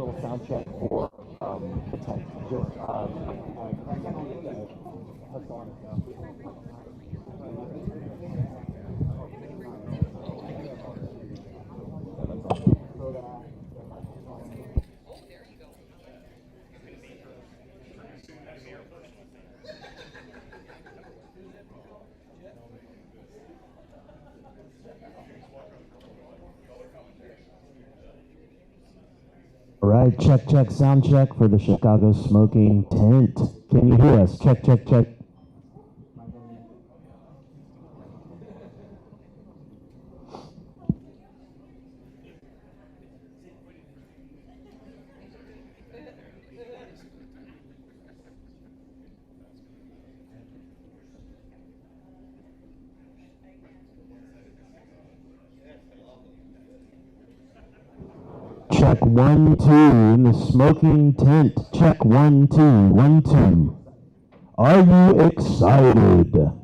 little sound check for the tent. Just All right, check, sound check for the Chicago Smoking Tent. Can you hear us? Check. Check 1, 2 in the smoking tent. Check 1, 2, 1, 2. Are you excited?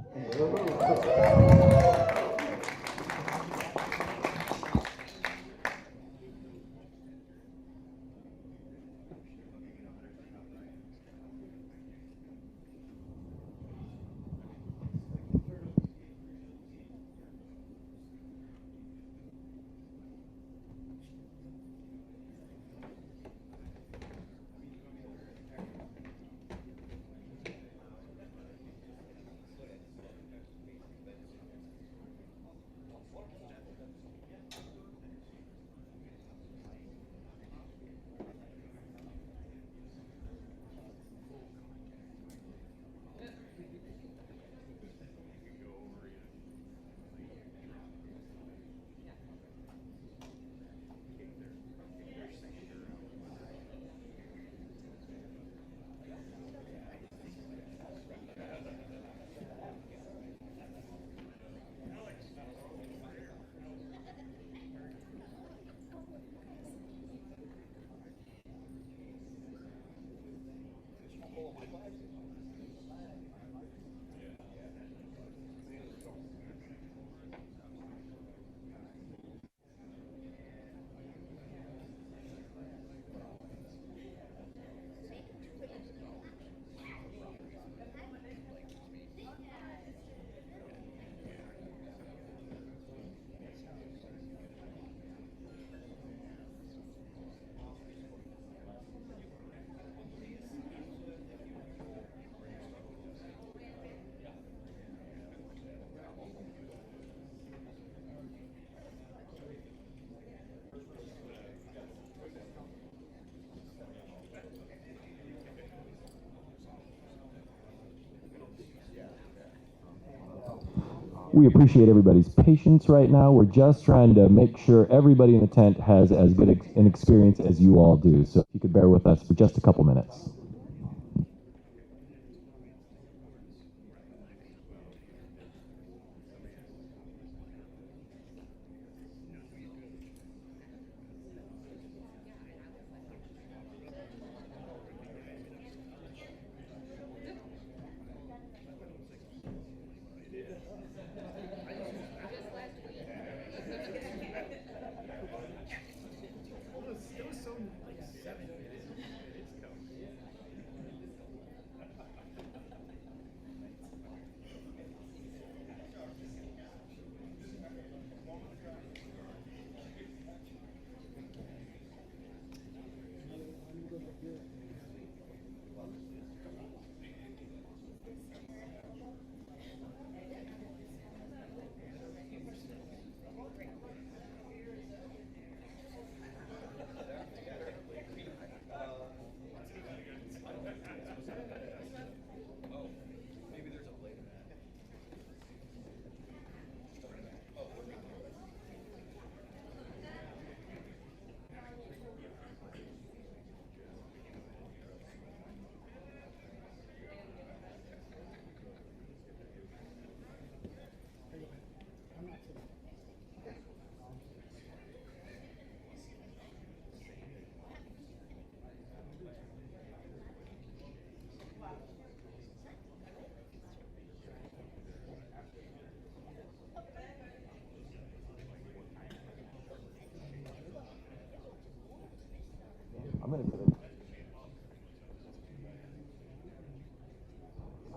We appreciate everybody's patience right now. We're just trying to make sure everybody in the tent has as good an experience as you all do. So if you could bear with us for just a couple minutes.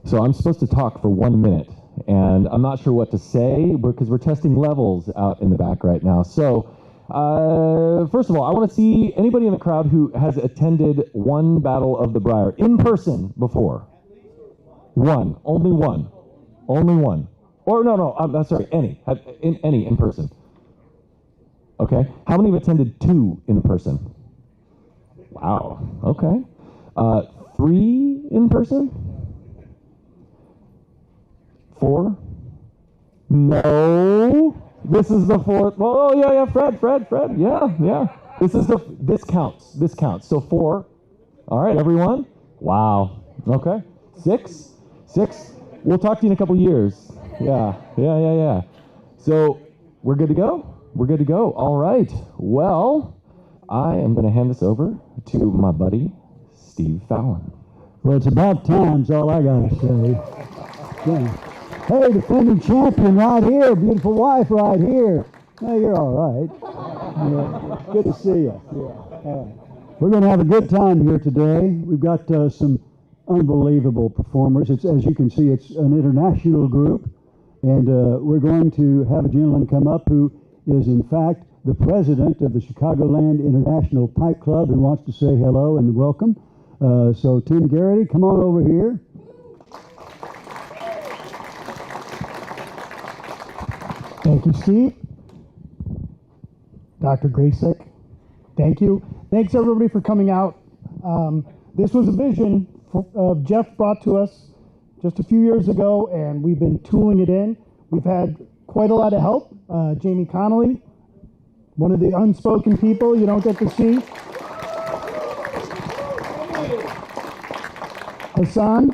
So I'm supposed to talk for 1 minute, and I'm not sure what to say because we're testing levels out in the back right now. So first of all, I want to see anybody in the crowd who has attended one Battle of the Briar in person before. One, only one, only one. Or no, I'm sorry, any in person. Okay, how many have attended two in person? Wow. Okay, 3 in person. 4? No. This is the 4th. Oh yeah, Fred. Yeah. This counts. So 4. All right, everyone. Wow. Okay. 6. We'll talk to you in a couple years. Yeah. So we're good to go. All right. Well, I am going to hand this over to my buddy Steve Fallon. Well, it's about time. Is all I got to say. Yeah. Hey, defending champion right here, beautiful wife right here. Hey, you're all right. Yeah, good to see you. Yeah. We're going to have a good time here today. We've got some unbelievable performers. It's, as you can see, it's an international group, and we're going to have a gentleman come up who is, in fact, the president of the Chicagoland International Pipe Club, who wants to say hello and welcome. So, Tim Garrity, come on over here. Thank you, Steve. Dr. Gracek, thank you. Thanks, everybody, for coming out. This was a vision Jeff brought to us just a few years ago, and we've been tooling it in. We've had quite a lot of help. Jamie Connolly, one of the unspoken people you don't get to see. Hassan.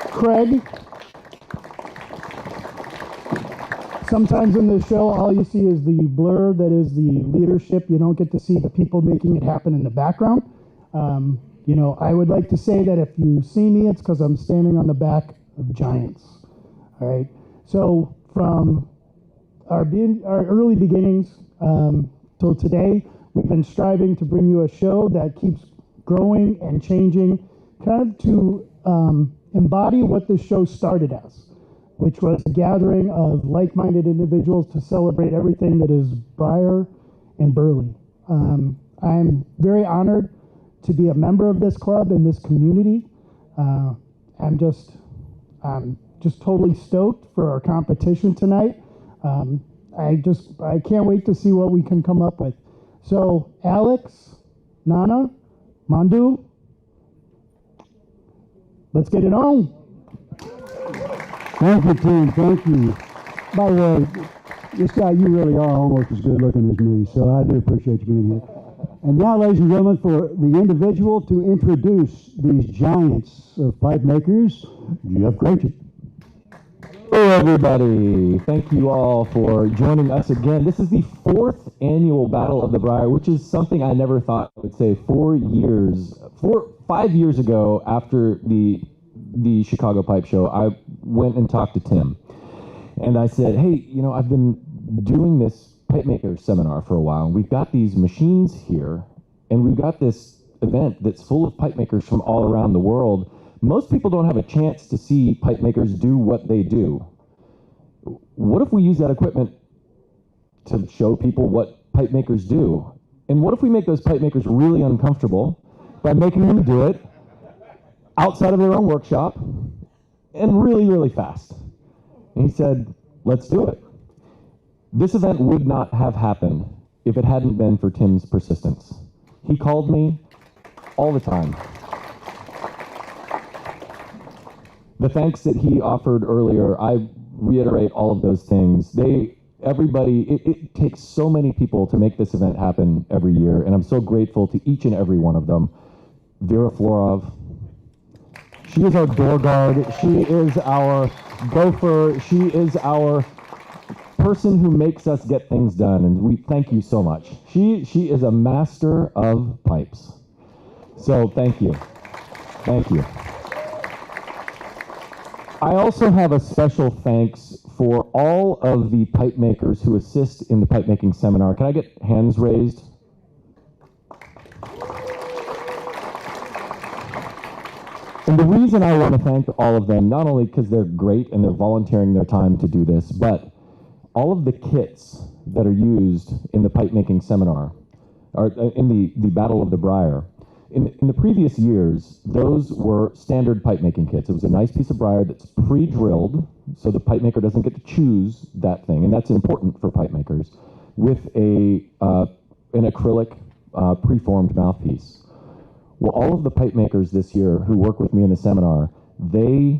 Craig. Sometimes in the show, all you see is the blur that is the leadership. You don't get to see the people making it happen in the background. I would like to say that if you see me, it's because I'm standing on the back of giants. All right. So from our early beginnings till today, we've been striving to bring you a show that keeps growing and changing, kind of to embody what this show started as, which was a gathering of like-minded individuals to celebrate everything that is Briar and Burley. I'm very honored to be a member of this club and this community. I'm just totally stoked for our competition tonight. I can't wait to see what we can come up with. So, Alex, Nanna, Mandu, let's get it on. Thank you, Tim. Thank you. By the way, this guy, you really are almost as good looking as me, so I do appreciate you being here. And now, ladies and gentlemen, for the individual to introduce these giants of pipe makers, Jeff Gracek. Hello, everybody. Thank you all for joining us again. This is the 4th annual Battle of the Briar, which is something I never thought I would say 5 years ago after the Chicago Pipe Show. I went and talked to Tim, and I said, hey, I've been doing this pipe maker seminar for a while, and we've got these machines here, and we've got this event that's full of pipe makers from all around the world. Most people don't have a chance to see pipe makers do what they do. What if we use that equipment to show people what pipe makers do? And what if we make those pipe makers really uncomfortable by making them do it outside of their own workshop and really, really fast? And he said, let's do it. This event would not have happened if it hadn't been for Tim's persistence. He called me all the time. The thanks that he offered earlier, I reiterate all of those things. It takes so many people to make this event happen every year, and I'm so grateful to each and every one of them. Alex Florov, she is our door guard, she is our gopher, she is our person who makes us get things done, and we thank you so much. She is a master of pipes. So thank you. Thank you. I also have a special thanks for all of the pipe makers who assist in the pipe making seminar. Can I get hands raised? And the reason I want to thank all of them, not only because they're great and they're volunteering their time to do this, but all of the kits that are used in the pipe making seminar, or in the Battle of the Briar. In the previous years, those were standard pipe making kits. It was a nice piece of briar that's pre-drilled, so the pipe maker doesn't get to choose that thing, and that's important for pipe makers, with an acrylic preformed mouthpiece. Well, all of the pipe makers this year who work with me in the seminar, they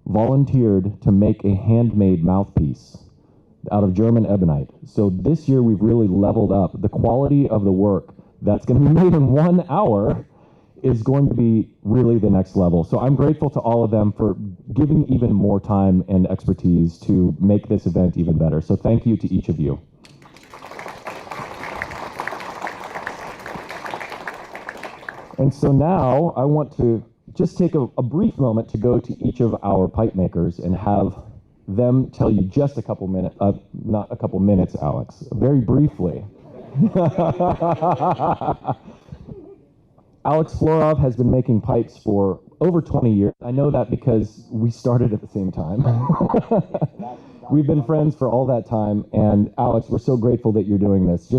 volunteered to make a handmade mouthpiece out of German ebonite. So this year we've really leveled up. The quality of the work that's going to be made in 1 hour is going to be really the next level. So I'm grateful to all of them for giving even more time and expertise to make this event even better. So thank you to each of you. And so now I want to just take a brief moment to go to each of our pipe makers and have them tell you just a couple minutes, not a couple minutes, Alex, very briefly. Alex Florov has been making pipes for over 20 years. I know that because we started at the same time. We've been friends for all that time, and Alex, we're so grateful that you're doing this.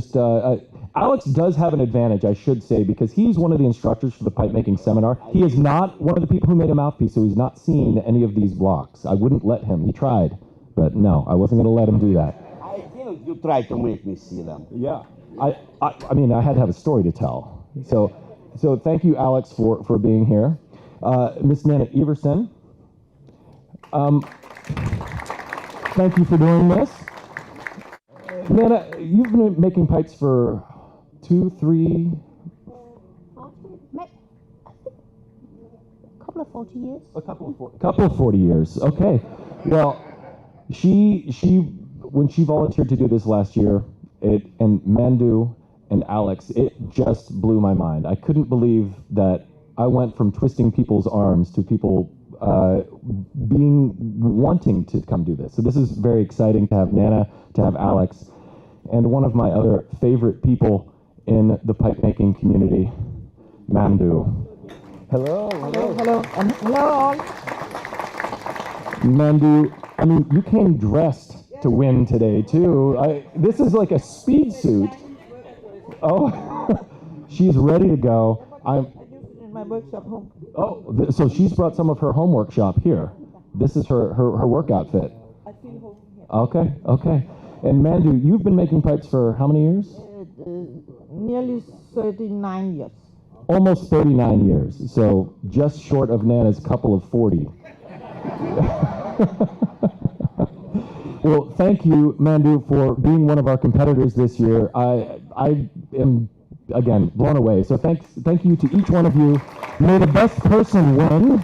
Alex does have an advantage, I should say, because he's one of the instructors for the pipe making seminar. He is not one of the people who made a mouthpiece, so he's not seen any of these blocks. I wouldn't let him. He tried, but no, I wasn't going to let him do that. I think you tried to make me see them. Yeah, I mean, I had to have a story to tell. So thank you, Alex, for being here. Miss Nanna Ivarsson, thank you for doing this. Nanna, you've been making pipes for 2, 3... A couple of 40 years. A couple of 40 years. Okay. Well, she when she volunteered to do this last year, and Mandu and Alex, it just blew my mind. I couldn't believe that I went from twisting people's arms to people wanting to come do this. So this is very exciting to have Nanna, to have Alex, and one of my other favorite people in the pipe making community, Mandu. Hello. Hello all. Mandu, I mean, you came dressed to win today too. This is like a speed suit. Oh, she's ready to go. In my workshop home. Oh, so she's brought some of her home workshop here. This is her work outfit. I feel home here. Okay. And Mandu, you've been making pipes for how many years? Nearly 39 years. Almost 39 years. So just short of Nanna's couple of 40. Well, thank you, Mandu, for being one of our competitors this year. I am, again, blown away. So thank you to each one of you. May the best person win.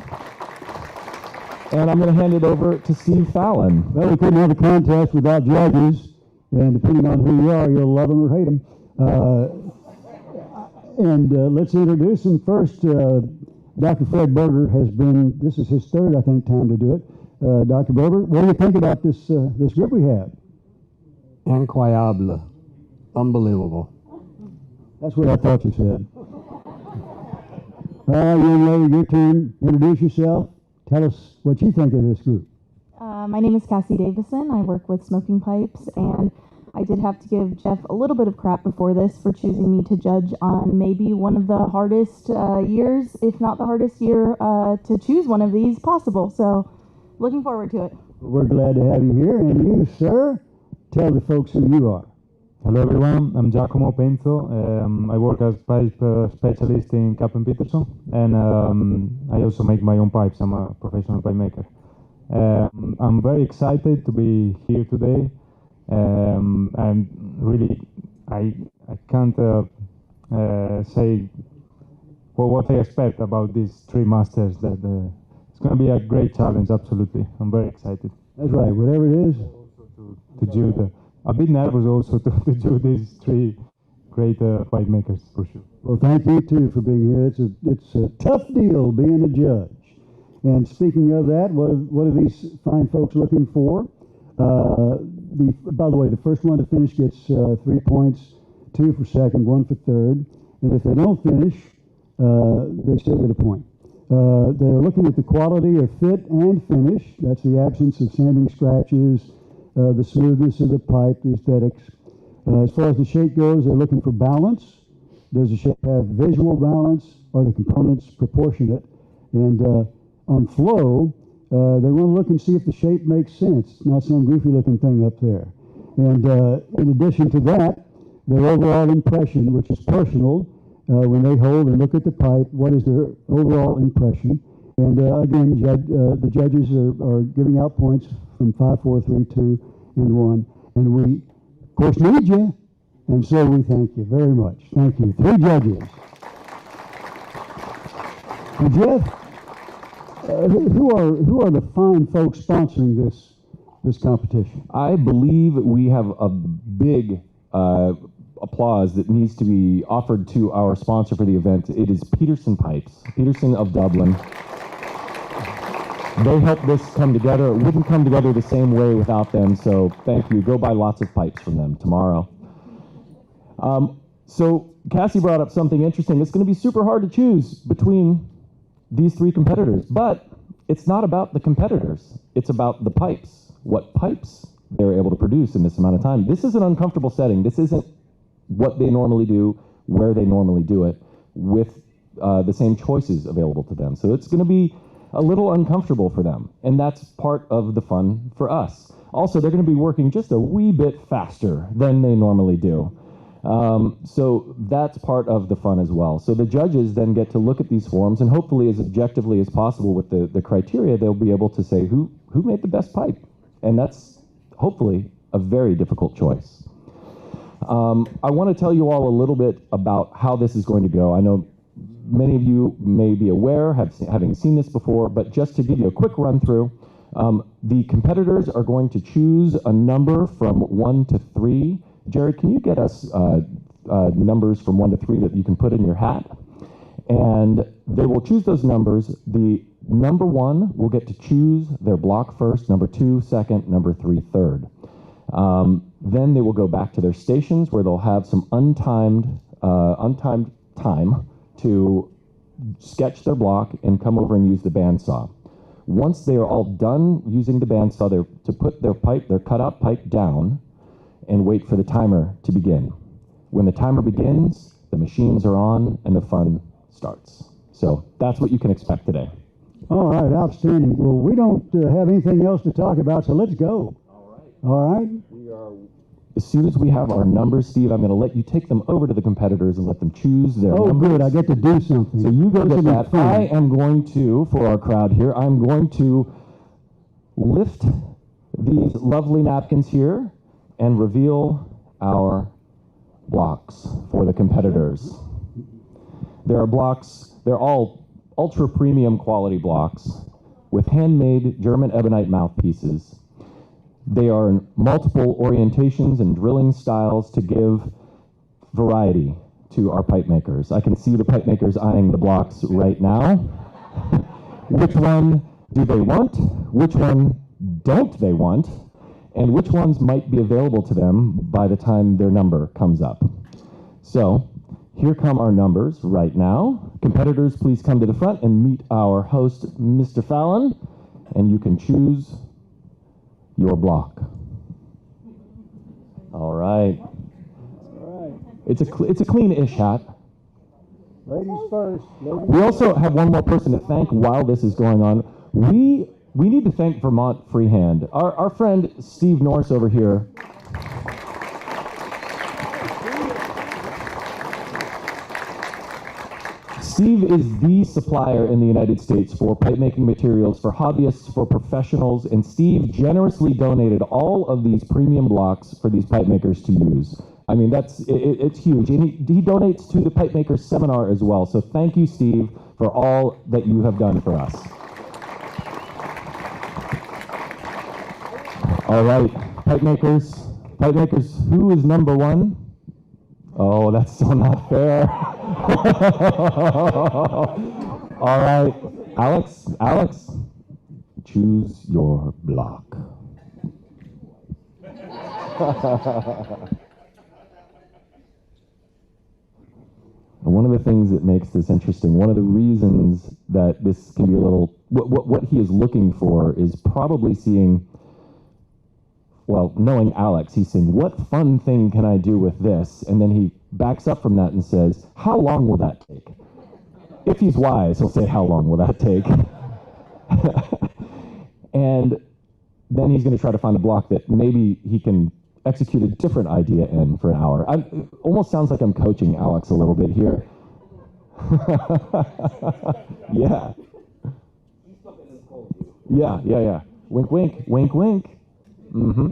And I'm going to hand it over to Steve Fallon. Well, we couldn't have a contest without judges, and depending on who you are, you'll love them or hate them. Let's introduce them first. Dr. Fred Berger has been, this is his third, I think, time to do it. Dr. Berger, what do you think about this group we have? Incroyable. Unbelievable. That's what I thought you said. All right, young lady, your turn. Introduce yourself. Tell us what you think of this group. My name is Cassie Davison. I work with Smoking Pipes, and I did have to give Jeff a little bit of crap before this for choosing me to judge on maybe one of the hardest years, if not the hardest year, to choose one of these possible. So, looking forward to it. We're glad to have you here. And you, sir, tell the folks who you are. Hello everyone, I'm Giacomo Penzo. I work as pipe specialist in Cap & Peterson, and I also make my own pipes. I'm a professional pipe maker. I'm very excited to be here today, and really I can't say what I expect about these three masters. That it's going to be a great challenge, absolutely. I'm very excited. That's right, whatever it is. To do a bit nervous also to do these three great pipe makers, for sure. Well, thank you too for being here. It's a tough deal being a judge. And speaking of that, what are these fine folks looking for? By the way, the first one to finish gets 3 points, 2 for second, 1 for third. And if they don't finish, they still get a point. They're looking at the quality of fit and finish. That's the absence of sanding scratches, the smoothness of the pipe, the aesthetics. As far as the shape goes, they're looking for balance. Does the shape have visual balance? Are the components proportionate? And on flow, they want to look and see if the shape makes sense, not some goofy looking thing up there. And in addition to that, their overall impression, which is personal, when they hold and look at the pipe, what is their overall impression? And again, the judges are giving out points from 5, 4, 3, 2, and 1. And we, of course, need you, and so we thank you very much. Thank you. 3 judges. And Jeff, who are the fine folks sponsoring this competition? I believe we have a big applause that needs to be offered to our sponsor for the event. It is Peterson Pipes, Peterson of Dublin. They helped this come together. It wouldn't come together the same way without them, so thank you. Go buy lots of pipes from them tomorrow. So Cassie brought up something interesting. It's going to be super hard to choose between these 3 competitors, but it's not about the competitors. It's about the pipes, what pipes they're able to produce in this amount of time. This is an uncomfortable setting. This isn't what they normally do, where they normally do it, with the same choices available to them. So it's going to be a little uncomfortable for them, and that's part of the fun for us. Also, they're going to be working just a wee bit faster than they normally do. So that's part of the fun as well. So the judges then get to look at these forms, and hopefully as objectively as possible with the criteria, they'll be able to say who made the best pipe. And that's hopefully a very difficult choice. I want to tell you all a little bit about how this is going to go. I know many of you may be aware, having seen this before, but just to give you a quick run through, the competitors are going to choose a number from 1 to 3. Jared, can you get us numbers from 1 to 3 that you can put in your hat? And they will choose those numbers. The number 1 will get to choose their block first, number 2 second, number 3 third. Then they will go back to their stations where they'll have some untimed time to sketch their block and come over and use the bandsaw. Once they are all done using the bandsaw, they're to put their cutout pipe down and wait for the timer to begin. When the timer begins, the machines are on and the fun starts. So that's what you can expect today. All right, outstanding. Well, we don't have anything else to talk about, so let's go. All right? As soon as we have our numbers, Steve, I'm going to let you take them over to the competitors and let them choose their numbers. Oh, good. I get to do something. So you go get that. I am going to, for our crowd here, I'm going to lift these lovely napkins here and reveal our blocks for the competitors. There are blocks, they're all ultra premium quality blocks with handmade German ebonite mouthpieces. They are in multiple orientations and drilling styles to give variety to our pipe makers. I can see the pipe makers eyeing the blocks right now. Which one do they want? Which one don't they want? And which ones might be available to them by the time their number comes up. So here come our numbers right now. Competitors, please come to the front and meet our host, Mr. Fallon, and you can choose your block. All right. It's a clean-ish hat. Ladies first. We also have one more person to thank while this is going on. We need to thank Vermont Freehand. Our friend Steve Norris over here. Steve is the supplier in the United States for pipe making materials for hobbyists, for professionals, and Steve generously donated all of these premium blocks for these pipe makers to use. I mean, it's huge. And he donates to the Pipe Makers Seminar as well. So thank you, Steve, for all that you have done for us. All right, pipe makers, who is number 1? Oh, that's so not fair. All right, Alex, choose your block. One of the things that makes this interesting, one of the reasons that this can be a little, what he is looking for is probably seeing, well, knowing Alex, he's saying, what fun thing can I do with this? And then he backs up from that and says, how long will that take? If he's wise, he'll say, how long will that take? And then he's going to try to find a block that maybe he can execute a different idea in for an hour. It almost sounds like I'm coaching Alex a little bit here. Yeah. Yeah. Wink, wink, wink, wink. Mm-hmm.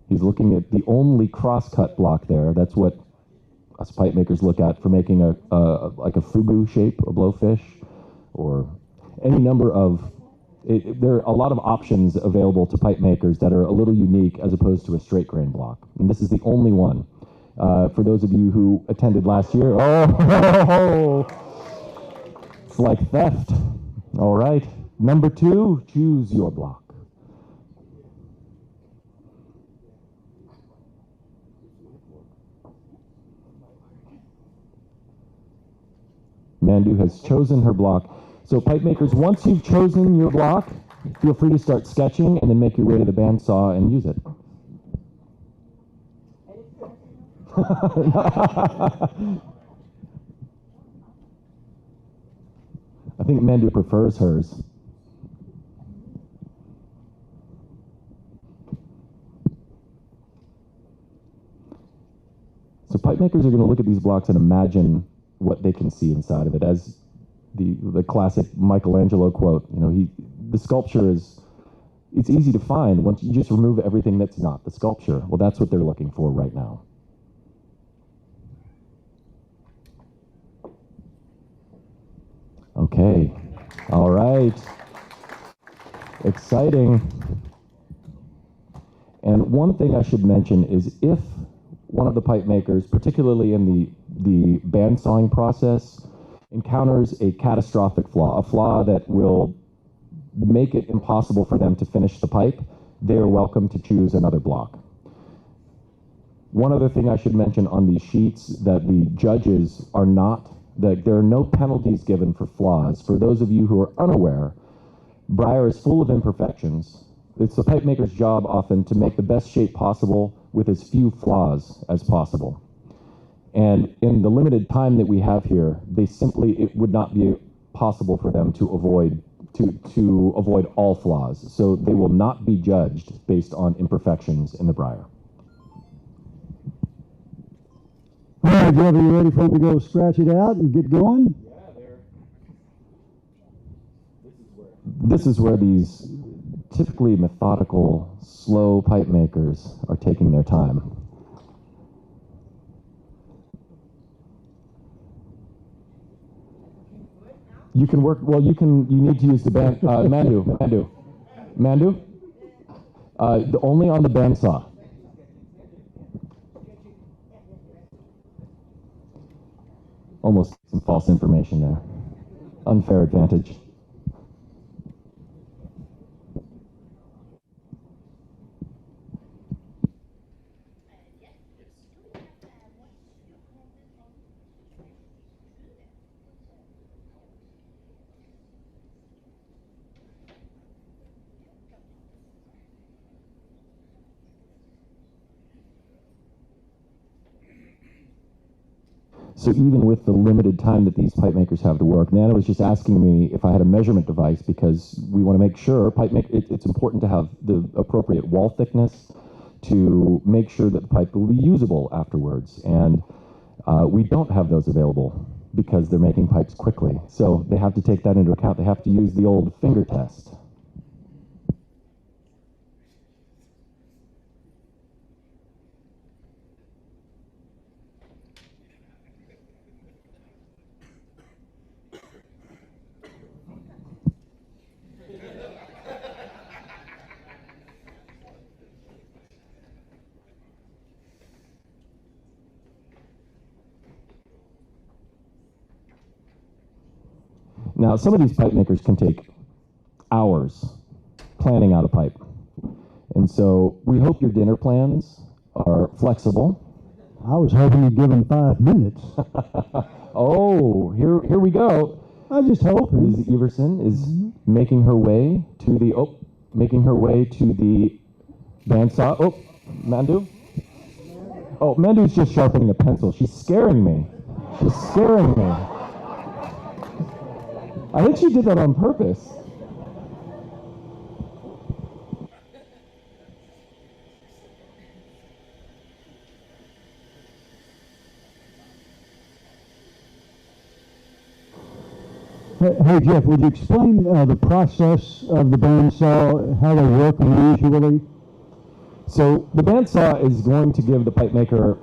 He's looking at the only cross-cut block there. That's what us pipe makers look at for making like a fugu shape, a blowfish, or any number of. There are a lot of options available to pipe makers that are a little unique as opposed to a straight grain block, and this is the only one. For those of you who attended last year, it's like theft. All right, number 2, choose your block. Mandu has chosen her block. So pipe makers, once you've chosen your block, feel free to start sketching and then make your way to the bandsaw and use it. I think Mandu prefers hers. So pipe makers are going to look at these blocks and imagine what they can see inside of it. As the classic Michelangelo quote, the sculpture it's easy to find once you just remove everything that's not the sculpture. Well, that's what they're looking for right now. Okay. All right. Exciting. And one thing I should mention is if one of the pipe makers, particularly in the bandsawing process, encounters a catastrophic flaw, a flaw that will make it impossible for them to finish the pipe, they are welcome to choose another block. One other thing I should mention on these sheets, that the judges are not, that there are no penalties given for flaws. For those of you who are unaware, Briar is full of imperfections. It's the pipe maker's job often to make the best shape possible with as few flaws as possible. And in the limited time that we have here, it would not be possible for them to avoid all flaws. So they will not be judged based on imperfections in the Briar. All right, Jeff, are you ready for him to go scratch it out and get going? This is where these typically methodical, slow pipe makers are taking their time. You can work, well, you need to use the Mandu. Only on the bandsaw. Almost some false information there. Unfair advantage. So even with the limited time that these pipe makers have to work, Nanna was just asking me if I had a measurement device, because we want to make sure it's important to have the appropriate wall thickness to make sure that the pipe will be usable afterwards. And we don't have those available because they're making pipes quickly. So they have to take that into account. They have to use the old finger test. Now, some of these pipe makers can take hours planning out a pipe. And so we hope your dinner plans are flexible I was hoping you'd give him 5 minutes. Oh, here we go. I just hope. Ms. Ivarsson is making her way to the bandsaw. Oh, Mandu. Oh, Mandu's just sharpening a pencil. She's scaring me. She's scaring me. I think she did that on purpose. Hey, Jeff, would you explain the process of the bandsaw, how they work usually? So the bandsaw is going to give the pipe maker,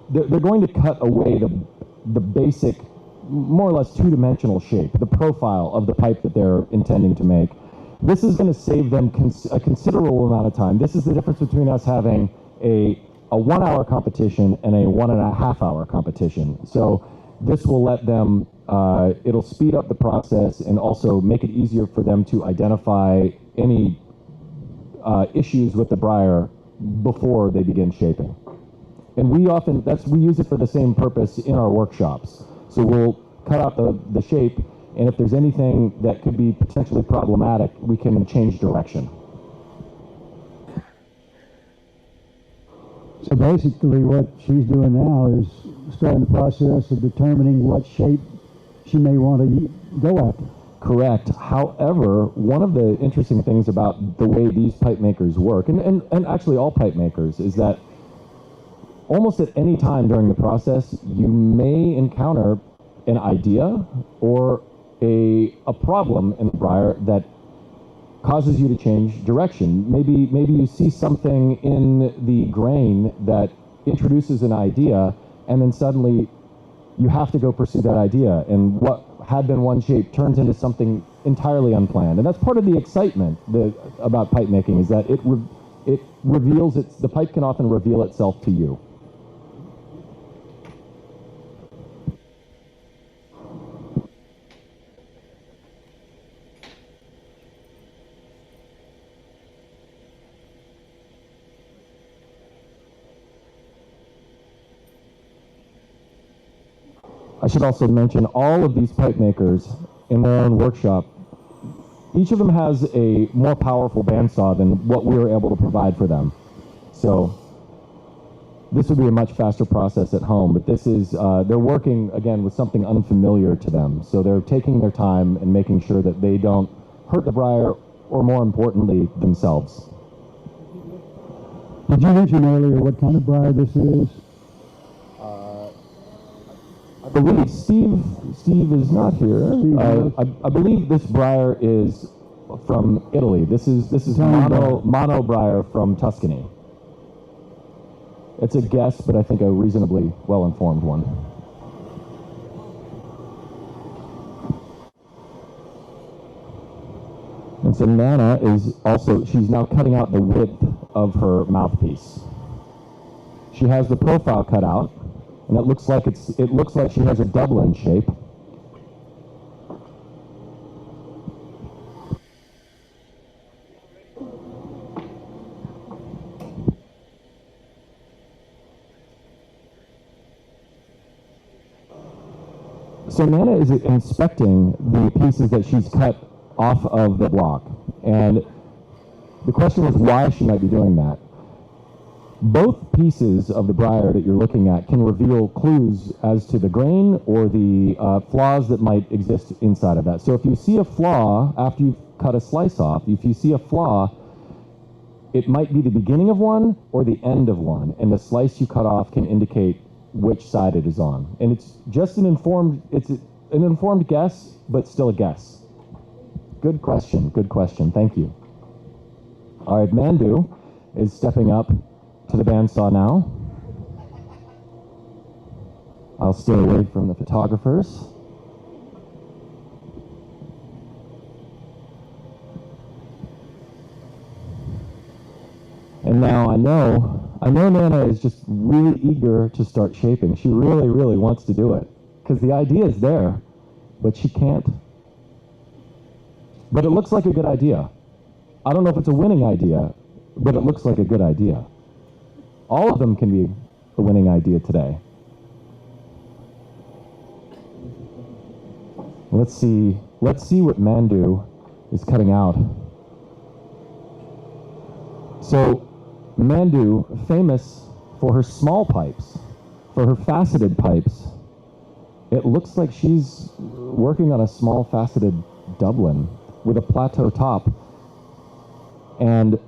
they're going to cut away the basic, more or less two-dimensional shape, the profile of the pipe that they're intending to make. This is going to save them a considerable amount of time. This is the difference between us having a 1 hour competition and a 1.5 hour competition. So this will let them, it'll speed up the process and also make it easier for them to identify any issues with the briar before they begin shaping. And we use it for the same purpose in our workshops. So we'll cut out the shape, and if there's anything that could be potentially problematic, we can change direction. So basically what she's doing now is starting the process of determining what shape she may want to go after. Correct. However, one of the interesting things about the way these pipe makers work, and actually all pipe makers, is that almost at any time during the process, you may encounter an idea or a problem in the briar that causes you to change direction. Maybe you see something in the grain that introduces an idea, and then suddenly you have to go pursue that idea, and what had been one shape turns into something entirely unplanned. And that's part of the excitement about pipe making, is that it reveals the pipe can often reveal itself to you. I should also mention all of these pipe makers in their own workshop, each of them has a more powerful bandsaw than what we were able to provide for them. So this would be a much faster process at home, but this is, they're working, again, with something unfamiliar to them. So they're taking their time and making sure that they don't hurt the briar, or more importantly, themselves. Did you mention earlier what kind of briar this is? I believe Steve is not here. I believe this briar is from Italy. This is mono briar from Tuscany. It's a guess, but I think a reasonably well-informed one. And so Nanna she's now cutting out the width of her mouthpiece. She has the profile cut out, and it looks like she has a Dublin shape. So Nanna is inspecting the pieces that she's cut off of the block, and the question was why she might be doing that. Both pieces of the briar that you're looking at can reveal clues as to the grain or the flaws that might exist inside of that. So if you see a flaw after you've cut a slice off, if you see a flaw, it might be the beginning of one or the end of one, and the slice you cut off can indicate which side it is on. And it's just an informed guess, but still a guess. Good question, thank you. All right, Mandu is stepping up to the bandsaw now. I'll stay away from the photographers. And now I know Nanna is just really eager to start shaping. She really, really wants to do it, because the idea is there, but she can't. But it looks like a good idea. I don't know if it's a winning idea, but it looks like a good idea. All of them can be the winning idea today. Let's see what Mandu is cutting out. So Mandu, famous for her small pipes, for her faceted pipes. It looks like she's working on a small faceted Dublin with a plateau top. And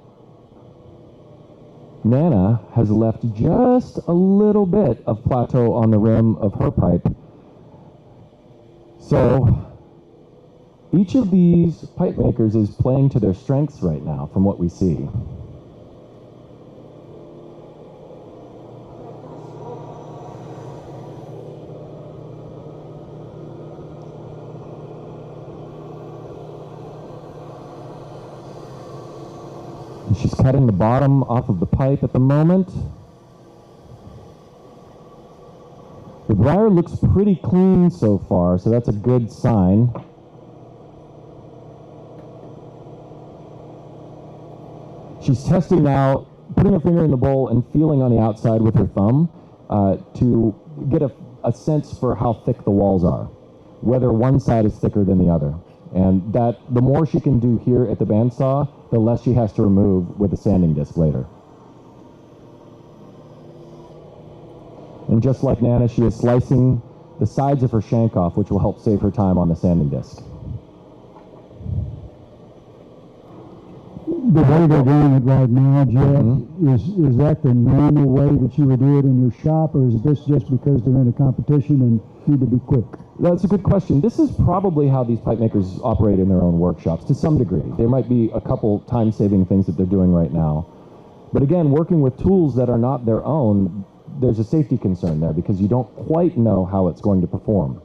Nanna has left just a little bit of plateau on the rim of her pipe. So each of these pipe makers is playing to their strengths right now from what we see. She's cutting the bottom off of the pipe at the moment. The briar looks pretty clean so far, so that's a good sign. She's testing now, putting her finger in the bowl and feeling on the outside with her thumb to get a sense for how thick the walls are, whether one side is thicker than the other. And that the more she can do here at the bandsaw, the less she has to remove with a sanding disc later. And just like Nanna, she is slicing the sides of her shank off, which will help save her time on the sanding disc. The way they're doing it right now, Jeff, is that the normal way that you would do it in your shop, or is this just because they're in a competition and need to be quick? That's a good question. This is probably how these pipe makers operate in their own workshops to some degree. There might be a couple time-saving things that they're doing right now. But again, working with tools that are not their own, there's a safety concern there because you don't quite know how it's going to perform.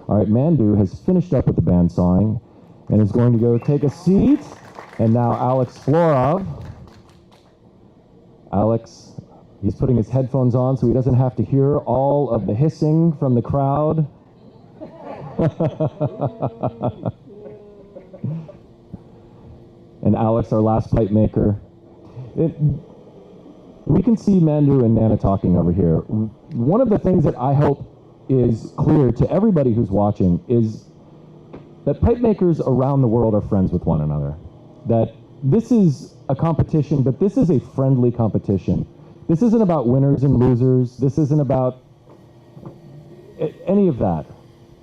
All right, Mandu has finished up with the bandsawing and is going to go take a seat. And now Alex Florov. Alex, he's putting his headphones on so he doesn't have to hear all of the hissing from the crowd. And Alex, our last pipe maker. We can see Mandu and Nanna talking over here. One of the things that I hope is clear to everybody who's watching is that pipe makers around the world are friends with one another. That this is a competition, but this is a friendly competition. This isn't about winners and losers. This isn't about any of that.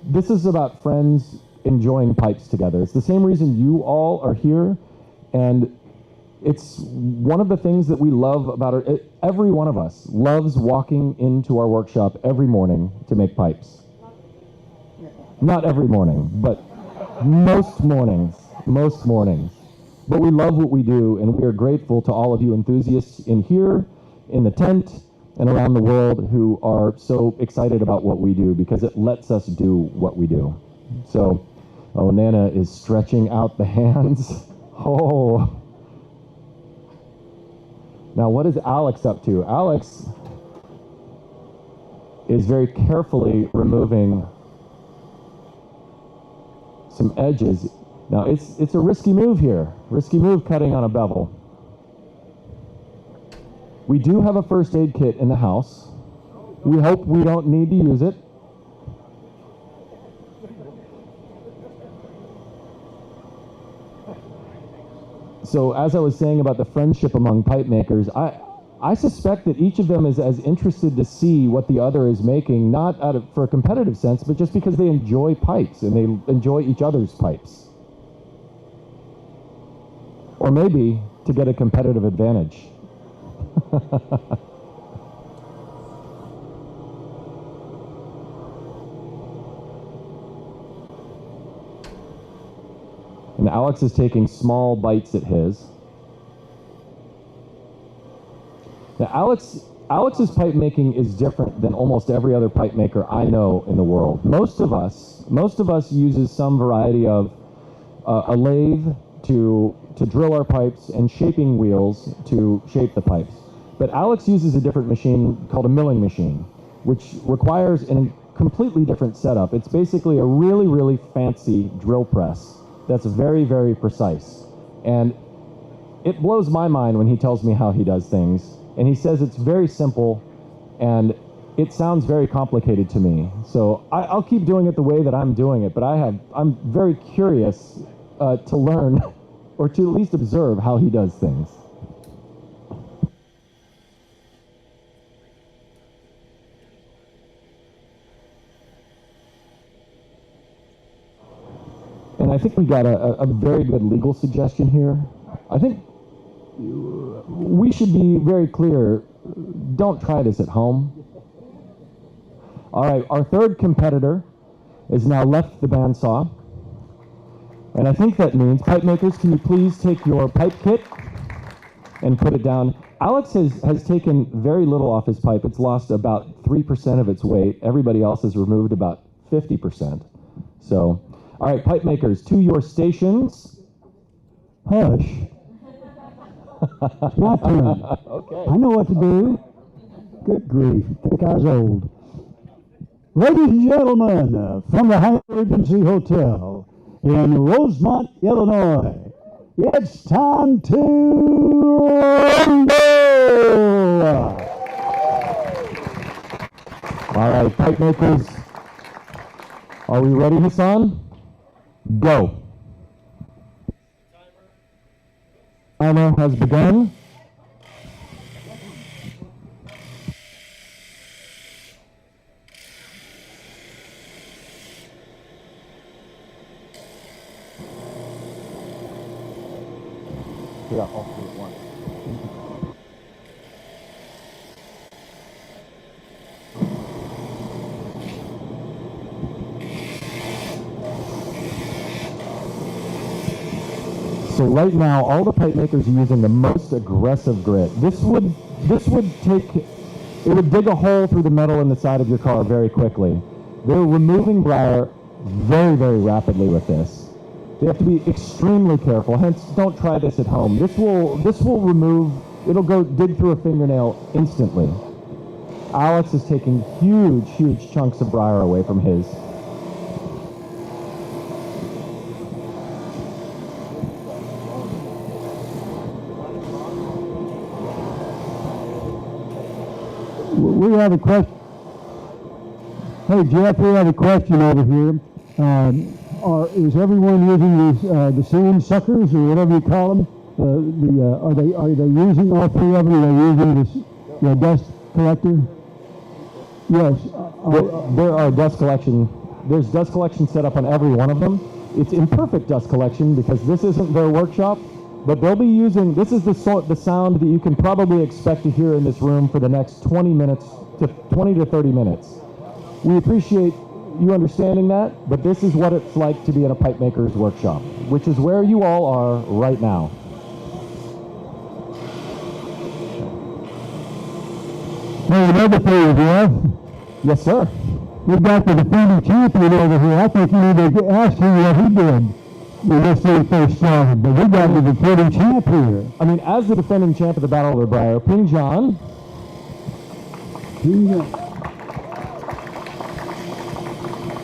This is about friends enjoying pipes together. It's the same reason you all are here, and it's one of the things that we love about every one of us loves walking into our workshop every morning to make pipes. Not every morning, but most mornings. But we love what we do, and we are grateful to all of you enthusiasts in here, in the tent, and around the world who are so excited about what we do because it lets us do what we do. So, Nanna is stretching out the hands. Oh. Now, what is Alex up to? Alex is very carefully removing some edges. Now, it's a risky move here. Risky move cutting on a bevel. We do have a first aid kit in the house. We hope we don't need to use it. So as I was saying about the friendship among pipe makers, I suspect that each of them is as interested to see what the other is making, not for a competitive sense, but just because they enjoy pipes and they enjoy each other's pipes. Or maybe to get a competitive advantage. And Alex is taking small bites at his. Now, Alex's pipe making is different than almost every other pipe maker I know in the world. Most of us uses some variety of a lathe to drill our pipes and shaping wheels to shape the pipes. But Alex uses a different machine called a milling machine, which requires a completely different setup. It's basically a really, really fancy drill press that's very, very precise. And it blows my mind when he tells me how he does things. And he says it's very simple and it sounds very complicated to me. So I'll keep doing it the way that I'm doing it, but I'm very curious to learn or to at least observe how he does things. And I think we got a very good legal suggestion here. I think we should be very clear, don't try this at home. All right, our third competitor has now left the bandsaw. And I think that means, pipe makers, can you please take your pipe kit and put it down? Alex has taken very little off his pipe. It's lost about 3% of its weight. Everybody else has removed about 50%. So, all right, pipe makers, to your stations. Hush. It's my turn. Okay. I know what to do. Good grief. I think I was old. Ladies and gentlemen, from the Hyatt Regency Hotel in Rosemont, Illinois, it's time to rumble! All right, pipe makers, are we ready, Hassan? Go. Timer has begun. Yeah, all three at once. So right now, all the pipe makers are using the most aggressive grit. This would dig a hole through the metal in the side of your car very quickly. They're removing Briar very, very rapidly with this. They have to be extremely careful, hence don't try this at home. This will remove, it'll go dig through a fingernail instantly. Alex is taking huge, huge chunks of Briar away from his. We have a question. Hey, Jeff, we have a question over here. Is everyone using these the sand suckers or whatever you call them? Are they using all three of them? Are they using the dust collector? Yes. There are dust collection. There's dust collection set up on every one of them. It's imperfect dust collection because this isn't their workshop, but they'll be using. This is the sound that you can probably expect to hear in this room for the next 20 to 30 minutes. We appreciate you understanding that, but this is what it's like to be in a pipe maker's workshop, which is where you all are right now. Hey, another thing, Jeff. Yes, sir. We've got the defending champion over here. I think you need to ask him what he did when this thing first started. But we got the defending champ here. I mean, as the defending champ of the Battle of the Briar, Ping John.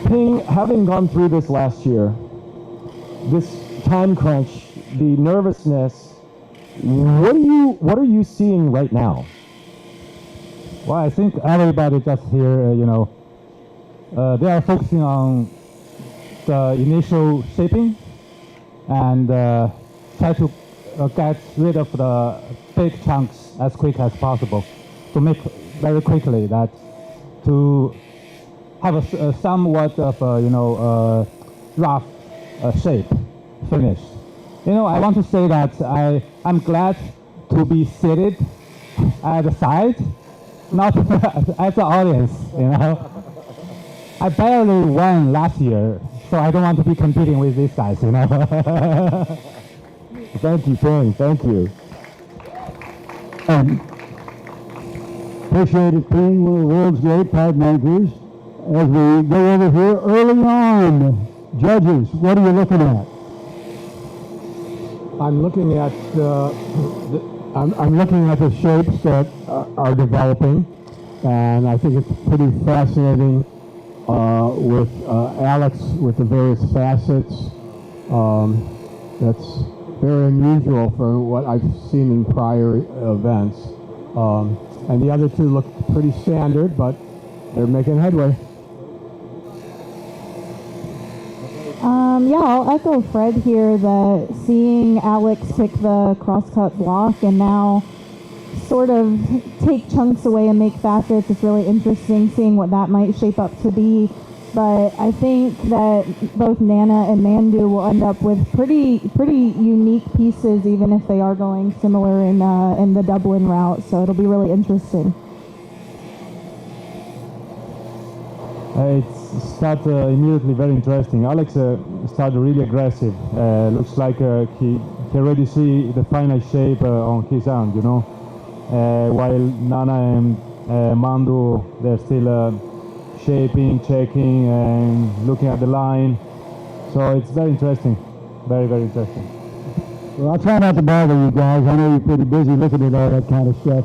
Ping, having gone through this last year, this time crunch, the nervousness, what are you seeing right now? Well, I think everybody just here, they are focusing on the initial shaping and try to get rid of the big chunks as quick as possible to make very quickly that to have a somewhat of a, rough shape finished. I want to say that I'm glad to be seated at the side, not as the audience, I barely won last year, so I don't want to be competing with these guys, Thank you, Ping. Thank you. Appreciate it, Ping, one of the world's great pipe makers. As we go over here early on, judges, what are you looking at? I'm looking at I'm looking at the shapes that are developing, and I think it's pretty fascinating with Alex with the various facets. That's very unusual for what I've seen in prior events. And the other two look pretty standard, but they're making headway. Yeah, I'll echo Fred here that seeing Alex pick the crosscut block and now sort of take chunks away and make facets is really interesting, seeing what that might shape up to be. But I think that both Nanna and Mandu will end up with pretty unique pieces, even if they are going similar in the Dublin route. So it'll be really interesting. It started immediately very interesting. Alex started really aggressive. Looks like he already see the final shape on his hand, you know. While Nanna and Mandu, they're still shaping, checking, and looking at the line. So it's very interesting, very interesting. Well, I'll try not to bother you guys. I know you're pretty busy looking at all that kind of stuff.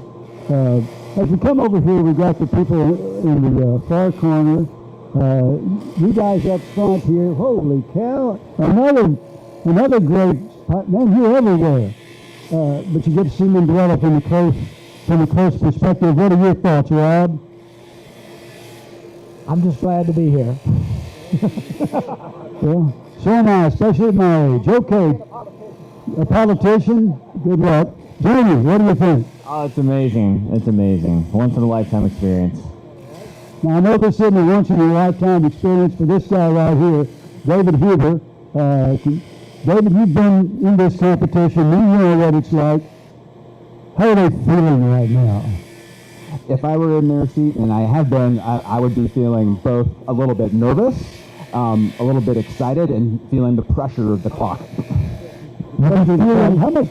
As we come over here, we got the people in the far corner. You guys up front here, holy cow! Another great, man, you're everywhere. But you get to see Manduela from a close perspective. What are your thoughts, Rob? I'm just glad to be here. Yeah, so am I, especially at my age. Okay, a politician, good luck. Jamie, what do you think? Oh, it's amazing. It's amazing. Once in a lifetime experience. Now, I know this isn't a once-in-a-lifetime experience for this guy right here, David Huber. David, you've been in this competition. You know what it's like. How are they feeling right now? If I were in their seat, and I have been, I would be feeling both a little bit nervous, a little bit excited, and feeling the pressure of the clock. How much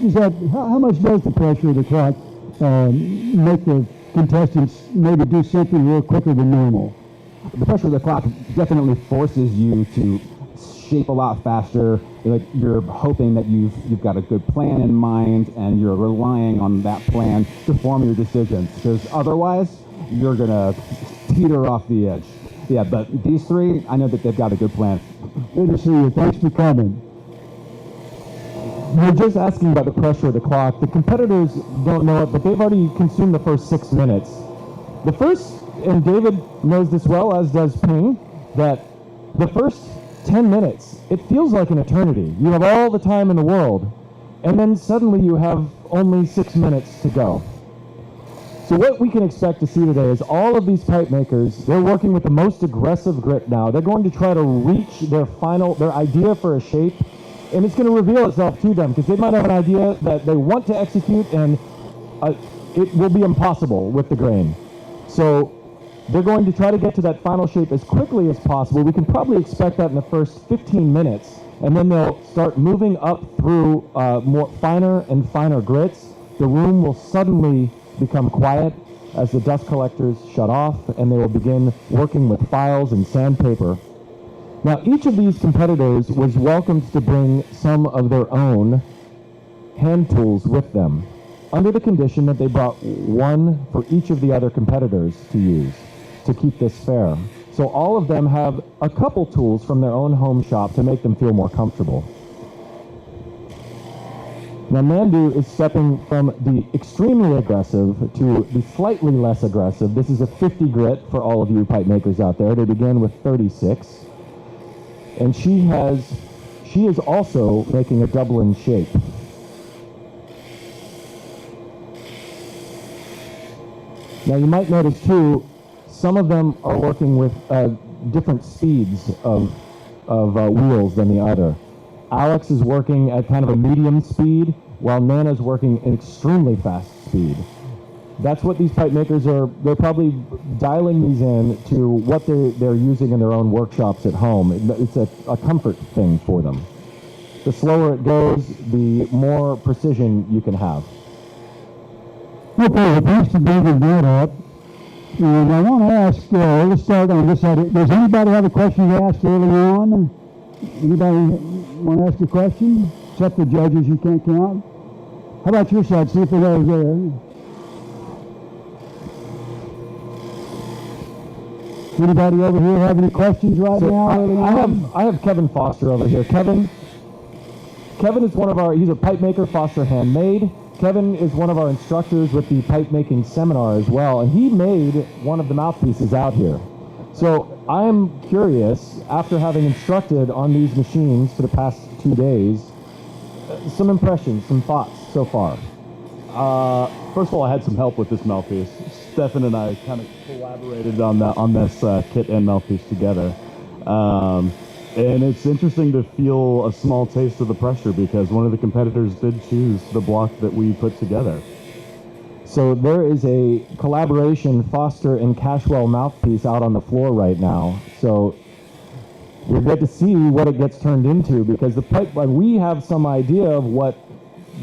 does the pressure of the clock make the contestants maybe do something real quicker than normal? The pressure of the clock definitely forces you to shape a lot faster. Like, you're hoping that you've got a good plan in mind, and you're relying on that plan to form your decisions, because otherwise you're gonna teeter off the edge. Yeah, but these three, I know that they've got a good plan. Good to see you. Thanks for coming. We're just asking about the pressure of the clock. The competitors don't know it, but they've already consumed the first 6 minutes. The first, and David knows this well, as does Ping, that the first 10 minutes, it feels like an eternity. You have all the time in the world, and then suddenly you have only 6 minutes to go. So what we can expect to see today is all of these pipe makers, they're working with the most aggressive grip now. They're going to try to reach their idea for a shape, and it's going to reveal itself to them, because they might have an idea that they want to execute, and it will be impossible with the grain. So they're going to try to get to that final shape as quickly as possible. We can probably expect that in the first 15 minutes, and then they'll start moving up through more finer and finer grits. The room will suddenly become quiet as the dust collectors shut off, and they will begin working with files and sandpaper. Now, each of these competitors was welcomed to bring some of their own hand tools with them, under the condition that they brought one for each of the other competitors to use to keep this fair. So all of them have a couple tools from their own home shop to make them feel more comfortable. Now, Mandu is stepping from the extremely aggressive to the slightly less aggressive. This is a 50 grit for all of you pipe makers out there. They begin with 36. And she is also making a Dublin shape. Now, you might notice too, some of them are working with different speeds of wheels than the other. Alex is working at kind of a medium speed, while Nanna's working an extremely fast speed. That's what these pipe makers they're probably dialing these in to what they're using in their own workshops at home. It's a comfort thing for them. The slower it goes, the more precision you can have. Okay, well, thanks for bringing that up. And I want to ask, let's start on this side. Does anybody have a question to ask early on? Anybody want to ask a question? Except the judges, you can't count. How about your side? See if they're there. Anybody over here have any questions right now? I have Kevin Foster over here. Kevin is one of he's a pipe maker, Foster Handmade. Kevin is one of our instructors with the pipe making seminar as well, and he made one of the mouthpieces out here. So I'm curious, after having instructed on these machines for the past 2 days, some impressions, some thoughts so far. First of all, I had some help with this mouthpiece. Stefan and I kind of collaborated on this kit and mouthpiece together. And it's interesting to feel a small taste of the pressure because one of the competitors did choose the block that we put together. So there is a collaboration Foster and Cashwell mouthpiece out on the floor right now. So we'll get to see what it gets turned into, because the pipe, we have some idea of what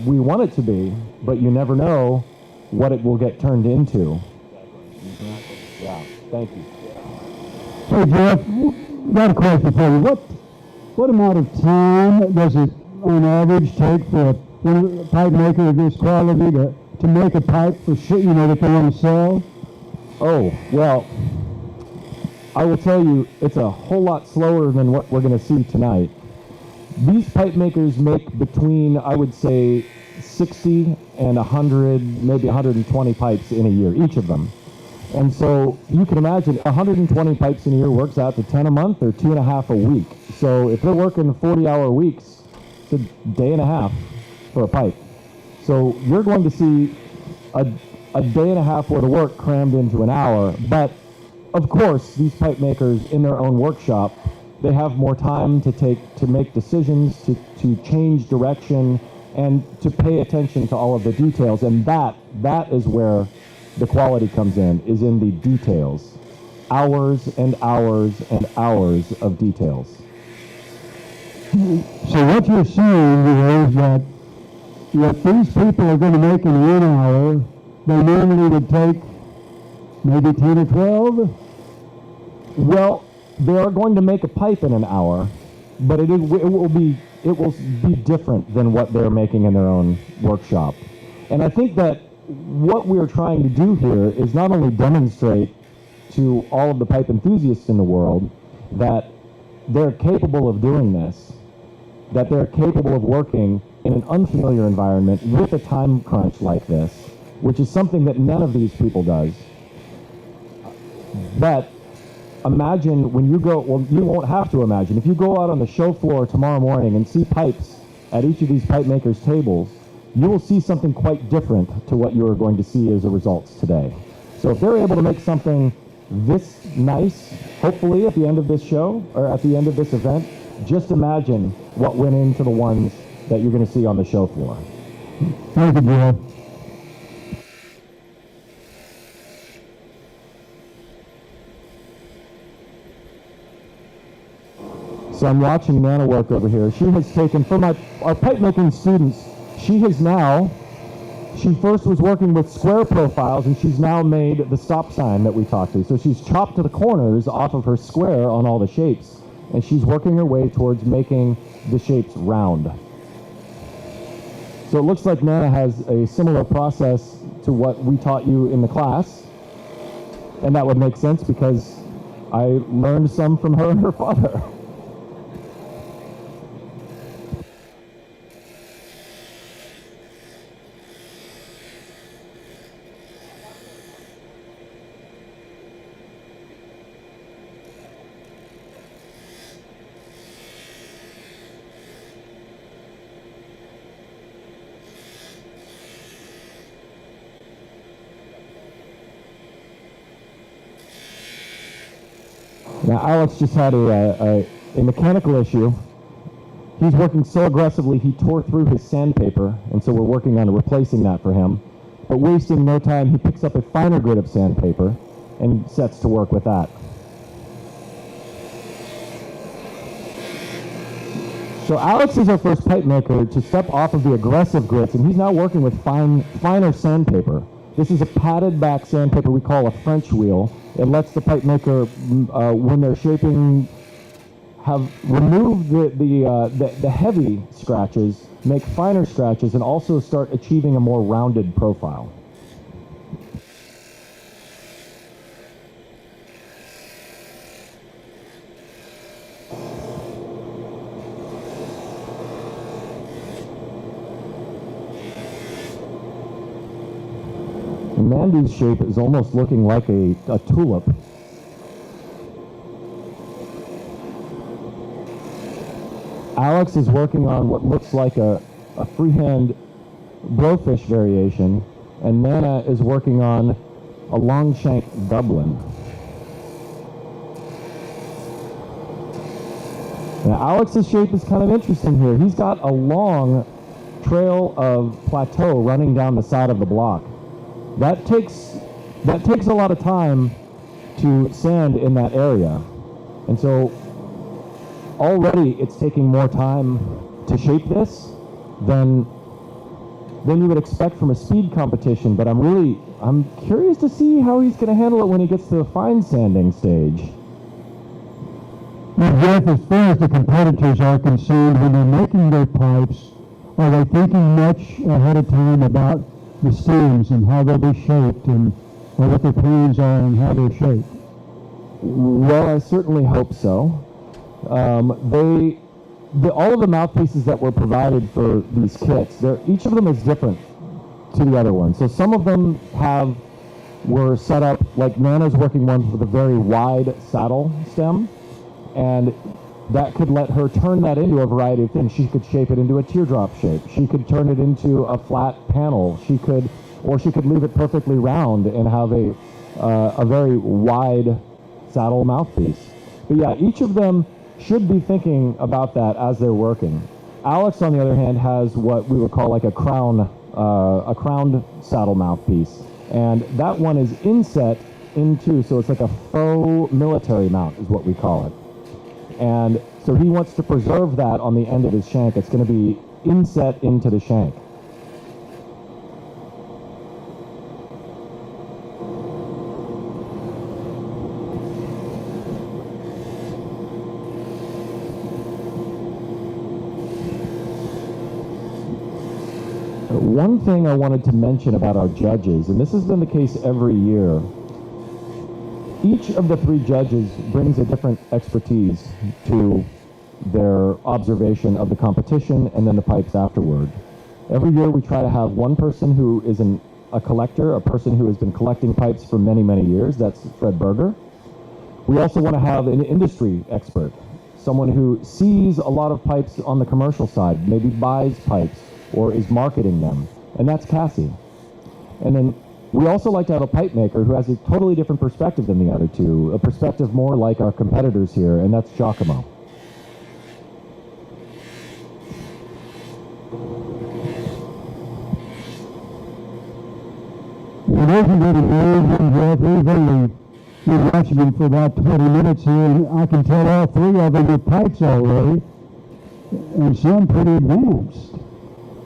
we want it to be, but you never know what it will get turned into. Yeah, thank you. Hey Jeff, got a question for you. What amount of time does it on average take for a pipe maker of this quality to make a pipe for shit, that they want to sell? Oh, well, I will tell you, it's a whole lot slower than what we're going to see tonight. These pipe makers make between, I would say, 60 and 100, maybe 120 pipes in a year, each of them. And so you can imagine 120 pipes in a year works out to 10 a month or 2.5 a week. So if they're working 40-hour weeks, it's a day and a half for a pipe. So you're going to see a day and a half worth of work crammed into an hour. But of course, these pipe makers in their own workshop, they have more time to make decisions, to change direction, and to pay attention to all of the details. And that is where the quality comes in, is in the details. Hours and hours and hours of details. So what you're saying is that what these people are going to make in 1 hour, they normally would take maybe 10 or 12? Well, they are going to make a pipe in an hour, but it will be different than what they're making in their own workshop. And I think that what we're trying to do here is not only demonstrate to all of the pipe enthusiasts in the world that they're capable of doing this, that they're capable of working in an unfamiliar environment with a time crunch like this, which is something that none of these people does. But imagine when you go, well, you won't have to imagine, if you go out on the show floor tomorrow morning and see pipes at each of these pipe makers' tables, you will see something quite different to what you are going to see as a results today. So if they're able to make something this nice, hopefully at the end of this show, or at the end of this event, just imagine what went into the ones that you're going to see on the show floor. Thank you, Jeff. So I'm watching Nanna work over here. She has taken, for our pipe making students, she first was working with square profiles, and she's now made the stop sign that we talked to. So she's chopped the corners off of her square on all the shapes, and she's working her way towards making the shapes round. So it looks like Nanna has a similar process to what we taught you in the class, and that would make sense because I learned some from her and her father. Now, Alex just had a mechanical issue. He's working so aggressively, he tore through his sandpaper, and so we're working on replacing that for him. But wasting no time, he picks up a finer grit of sandpaper and sets to work with that. So Alex is our first pipe maker to step off of the aggressive grits, and he's now working with finer sandpaper. This is a padded back sandpaper we call a French wheel. It lets the pipe maker, when they're shaping, remove the heavy scratches, make finer scratches, and also start achieving a more rounded profile. Mandy's shape is almost looking like a tulip. Alex is working on what looks like a freehand blowfish variation, and Nanna is working on a long shank Dublin. Now, Alex's shape is kind of interesting here. He's got a long trail of plateau running down the side of the block. That takes a lot of time to sand in that area. And so already it's taking more time to shape this than you would expect from a speed competition, but I'm curious to see how he's going to handle it when he gets to the fine sanding stage. Now, Jeff, as far as the competitors are concerned, when they're making their pipes, are they thinking much ahead of time about the stems and how they'll be shaped, and or what their plans are and how they're shaped? Well, I certainly hope so. All of the mouthpieces that were provided for these kits, each of them is different to the other one. So some of them were set up, like Nanna's working one with a very wide saddle stem, and that could let her turn that into a variety of things. She could shape it into a teardrop shape. She could turn it into a flat panel. She could leave it perfectly round and have a very wide saddle mouthpiece. But yeah, each of them should be thinking about that as they're working. Alex, on the other hand, has what we would call like a crowned saddle mouthpiece, and that one is inset into, so it's like a faux military mount is what we call it. And so he wants to preserve that on the end of his shank. It's going to be inset into the shank. One thing I wanted to mention about our judges, and this has been the case every year, each of the three judges brings a different expertise to their observation of the competition and then the pipes afterward. Every year we try to have one person who is a collector, a person who has been collecting pipes for many, many years. That's Fred Berger. We also want to have an industry expert, someone who sees a lot of pipes on the commercial side, maybe buys pipes or is marketing them, and that's Cassie. And then we also like to have a pipe maker who has a totally different perspective than the other two, a perspective more like our competitors here, and that's Giacomo. Well, those are going to be Jeff. We've only been watching them for about 20 minutes here, and I can tell all three of them are pipes already, and some pretty advanced.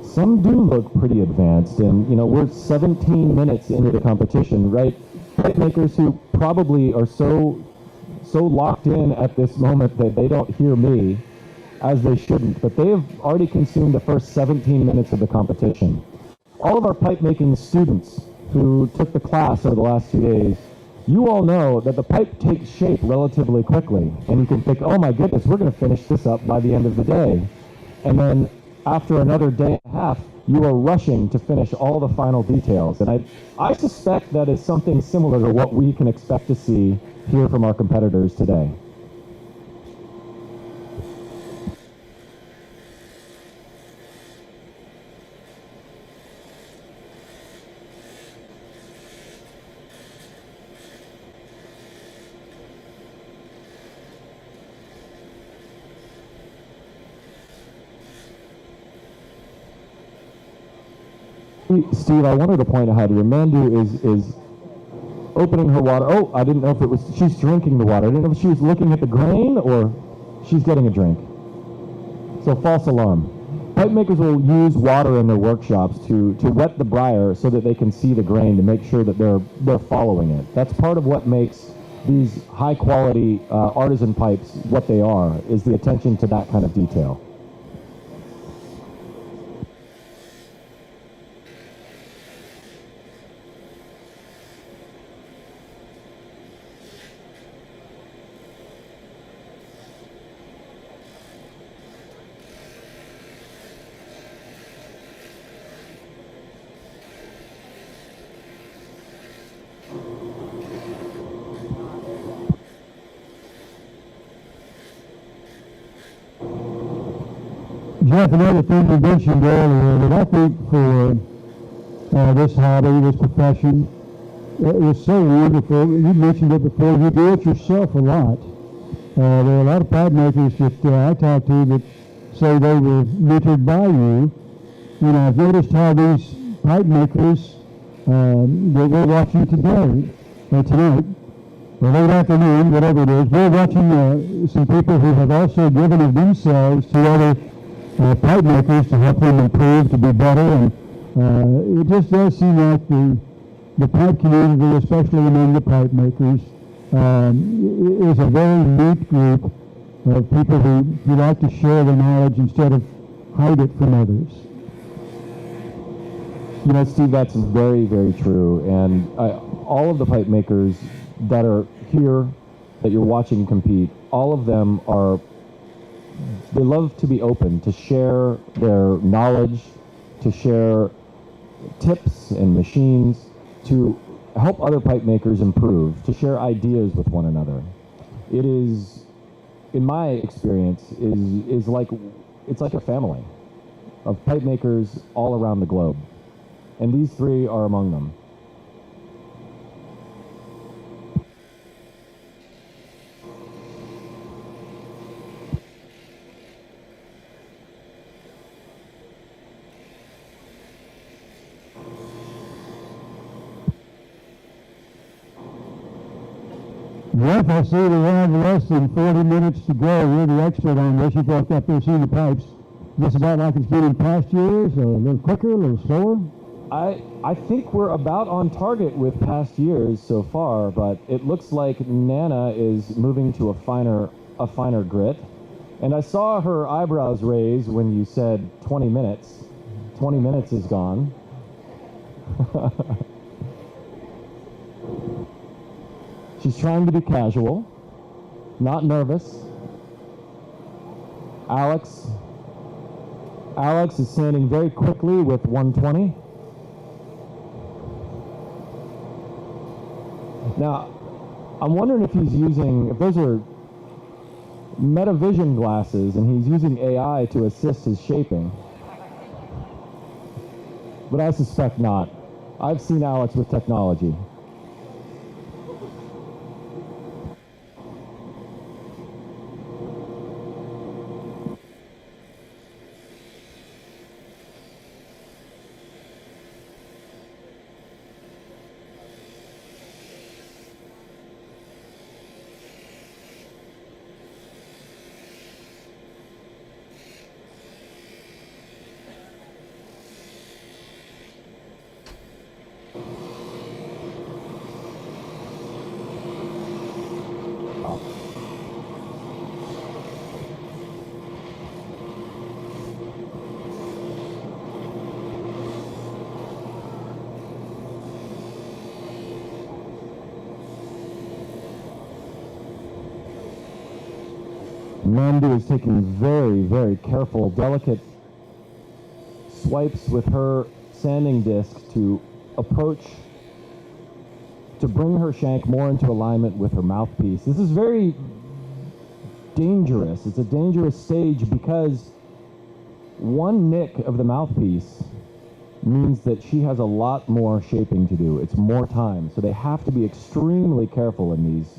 Some do look pretty advanced, and we're 17 minutes into the competition, right? Pipe makers who probably are so locked in at this moment that they don't hear me, as they shouldn't, but they have already consumed the first 17 minutes of the competition. All of our pipe making students who took the class over the last 2 days, you all know that the pipe takes shape relatively quickly, and you can think, oh my goodness, we're going to finish this up by the end of the day. And then after another day and a half, you are rushing to finish all the final details. And I suspect that is something similar to what we can expect to see here from our competitors today. Steve, I wanted to point out here, Mandu is opening her water. Oh, I didn't know if it was, she's drinking the water. I didn't know if she was looking at the grain or she's getting a drink. So false alarm. Pipe makers will use water in their workshops to wet the briar so that they can see the grain to make sure that they're following it. That's part of what makes these high quality artisan pipes what they are, is the attention to that kind of detail. Jeff, another thing you mentioned earlier that I think for this hobby, this profession, it was so wonderful. You mentioned it before. You do it yourself a lot. There are a lot of pipe makers that I talk to that say they were mentored by you. You know, I've noticed how these pipe makers that we're watching today, or tonight, or late afternoon, whatever it is, we're watching some people who have also given of themselves to other pipe makers to help them improve, to be better, and it just does seem like the pipe community, especially among the pipe makers, is a very neat group of people who like to share their knowledge instead of hide it from others. You know, Steve, that's very, very true. And all of the pipe makers that are here, that you're watching compete, all of them they love to be open, to share their knowledge, to share tips and machines, to help other pipe makers improve, to share ideas with one another. It is, in my experience, is like, it's like a family of pipe makers all around the globe. And these three are among them. Jeff, I see we have less than 40 minutes to go. You're the expert on this. You've walked up there seeing the pipes. Is this about like it's been in past years, or a little quicker, a little slower? I think we're about on target with past years so far, but it looks like Nanna is moving to a finer grit. And I saw her eyebrows raise when you said 20 minutes. 20 minutes is gone. She's trying to be casual, not nervous. Alex is sanding very quickly with 120. Now, I'm wondering if those are metavision glasses and he's using AI to assist his shaping. But I suspect not. I've seen Alex with technology. Mandu is taking very, very careful, delicate swipes with her sanding disc to bring her shank more into alignment with her mouthpiece. This is very dangerous. It's a dangerous stage because one nick of the mouthpiece means that she has a lot more shaping to do. It's more time. So they have to be extremely careful in these,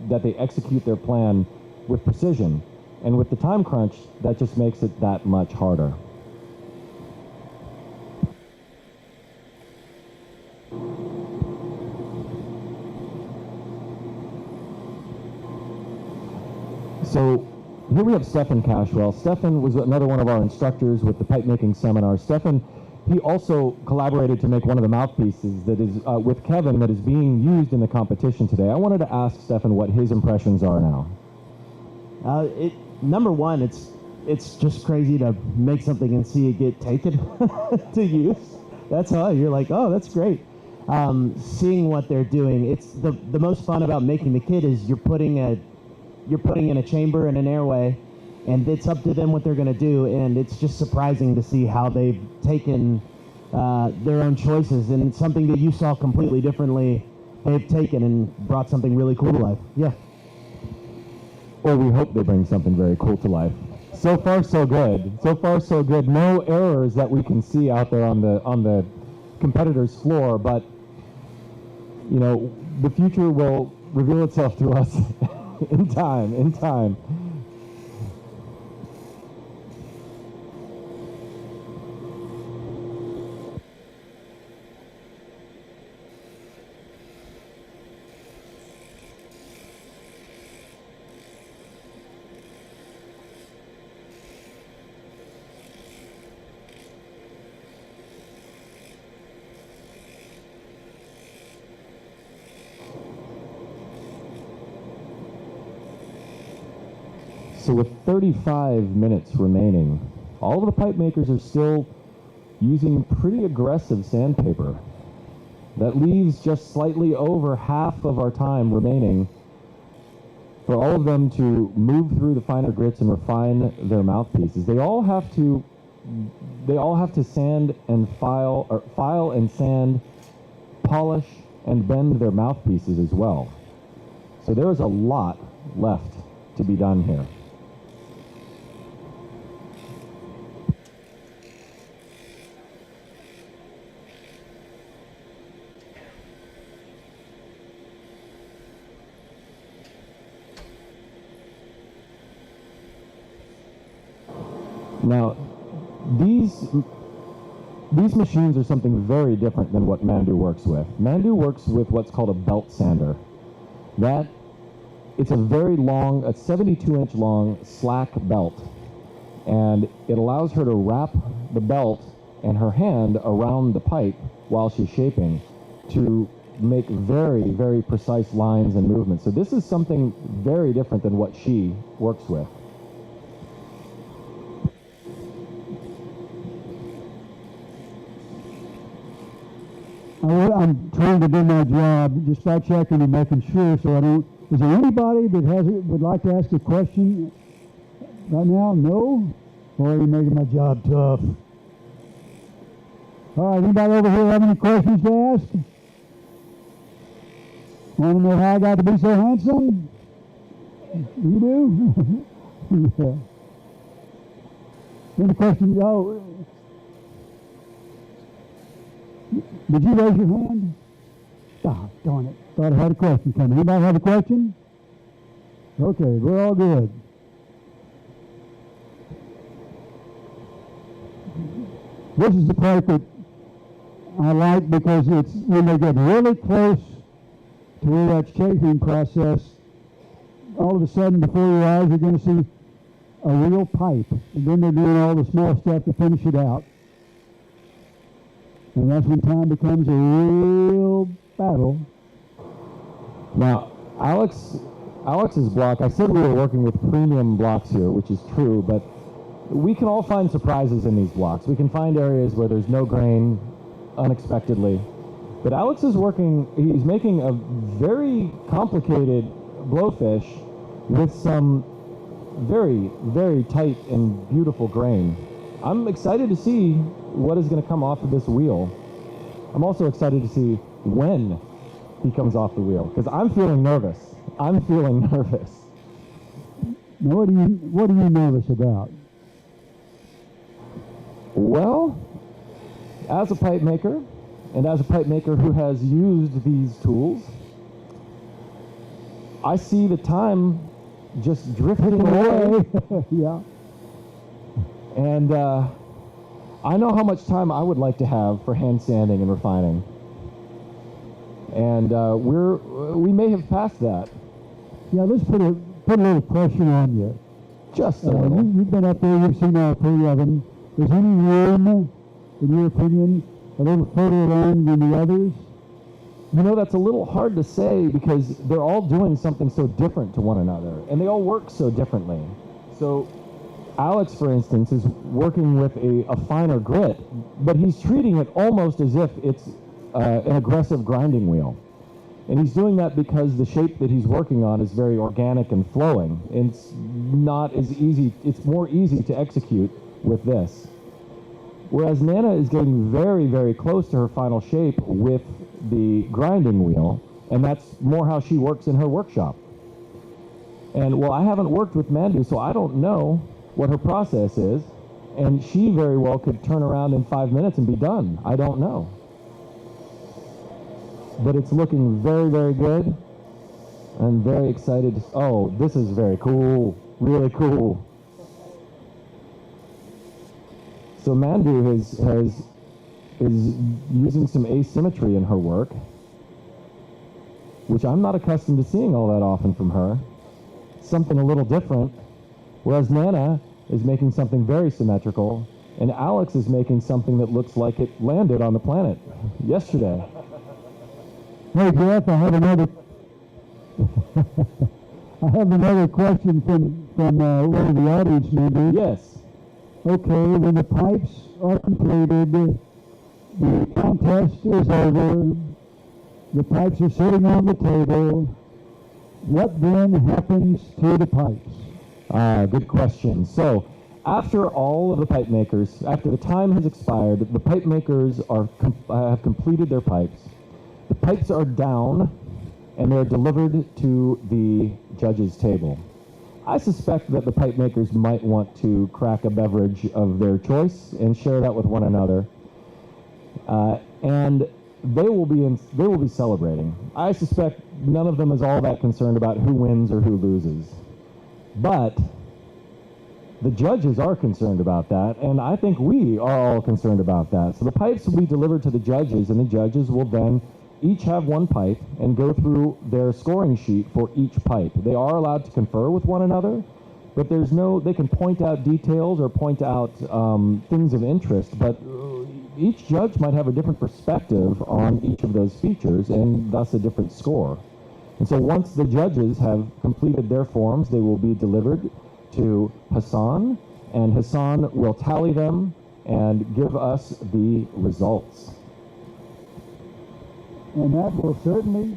that they execute their plan with precision, and with the time crunch, that just makes it that much harder. So here we have Stefan Cashwell. Stefan was another one of our instructors with the pipe making seminar. Stefan, he also collaborated to make one of the mouthpieces that is with Kevin that is being used in the competition today. I wanted to ask Stefan what his impressions are now. Number one, it's just crazy to make something and see it get taken to use. That's how you're like, oh, that's great. Seeing what they're doing, it's the most fun about making the kit is you're putting in a chamber and an airway, and it's up to them what they're going to do, and it's just surprising to see how they've taken their own choices and something that you saw completely differently. They've taken and brought something really cool to life. Yeah. Or we hope they bring something very cool to life. So far, so good. So far, so good. No errors that we can see out there on the competitor's floor, but you know, the future will reveal itself to us in time. In time. So with 35 minutes remaining, all of the pipe makers are still using pretty aggressive sandpaper. That leaves just slightly over half of our time remaining for all of them to move through the finer grits and refine their mouthpieces. They all have to sand and file and sand, polish and bend their mouthpieces as well. So there is a lot left to be done here. Now, these machines are something very different than what Mandu works with. Mandu works with what's called a belt sander. It's a very long, a 72-inch long slack belt, and it allows her to wrap the belt and her hand around the pipe while she's shaping to make very, very precise lines and movements. So this is something very different than what she works with. I'm trying to do my job just by checking and making sure so I don't. Is there anybody that would like to ask a question right now? No? Or are you making my job tough? All right, anybody over here have any questions to ask? Want to know how I got to be so handsome? You do? Yeah. Any questions? Oh. Did you raise your hand? Ah, darn it. Thought I had a question coming. Anybody have a question? Okay, we're all good. This is the part that I like because it's when they get really close to where that shaping process, all of a sudden before your eyes you're going to see a real pipe. And then they're doing all the small stuff to finish it out. And that's when time becomes a real battle. Now, Alex's block, I said we were working with premium blocks here, which is true, but we can all find surprises in these blocks. We can find areas where there's no grain unexpectedly. But Alex is he's making a very complicated blowfish with some very, very tight and beautiful grain. I'm excited to see what is going to come off of this wheel. I'm also excited to see when he comes off the wheel, because I'm feeling nervous. I'm feeling nervous. Now, what are you nervous about? Well, as a pipe maker, and as a pipe maker who has used these tools, I see the time just drifting away. Yeah. And I know how much time I would like to have for hand sanding and refining. And we may have passed that. Yeah, let's put a little pressure on you. Just a little. You've been up there, you've seen all three of them. Is any room, in your opinion, a little further along than the others? You know, that's a little hard to say because they're all doing something so different to one another, and they all work so differently. So Alex, for instance, is working with a finer grit, but he's treating it almost as if it's an aggressive grinding wheel. And he's doing that because the shape that he's working on is very organic and flowing. It's not as easy, it's more easy to execute with this. Whereas Nanna is getting very, very close to her final shape with the grinding wheel, and that's more how she works in her workshop. And well, I haven't worked with Mandu, so I don't know what her process is, and she very well could turn around in 5 minutes and be done. I don't know. But it's looking very, very good. I'm very excited. Oh, this is very cool. Really cool. So Mandu is using some asymmetry in her work, which I'm not accustomed to seeing all that often from her. Something a little different. Whereas Nanna is making something very symmetrical, and Alex is making something that looks like it landed on the planet yesterday. Hey Jeff, I have another question from one of the audience members. Yes. Okay, when the pipes are completed, the contest is over, the pipes are sitting on the table, what then happens to the pipes? Good question. So, after all of the pipe makers, after the time has expired, the pipe makers have completed their pipes. The pipes are down, and they're delivered to the judge's table. I suspect that the pipe makers might want to crack a beverage of their choice and share that with one another, and they will be celebrating. I suspect none of them is all that concerned about who wins or who loses, but the judges are concerned about that, and I think we are all concerned about that. So the pipes will be delivered to the judges, and the judges will then each have one pipe and go through their scoring sheet for each pipe. They are allowed to confer with one another, but they can point out details or point out things of interest, but each judge might have a different perspective on each of those features and thus a different score. And so once the judges have completed their forms, they will be delivered to Hassan, and Hassan will tally them and give us the results. And that will certainly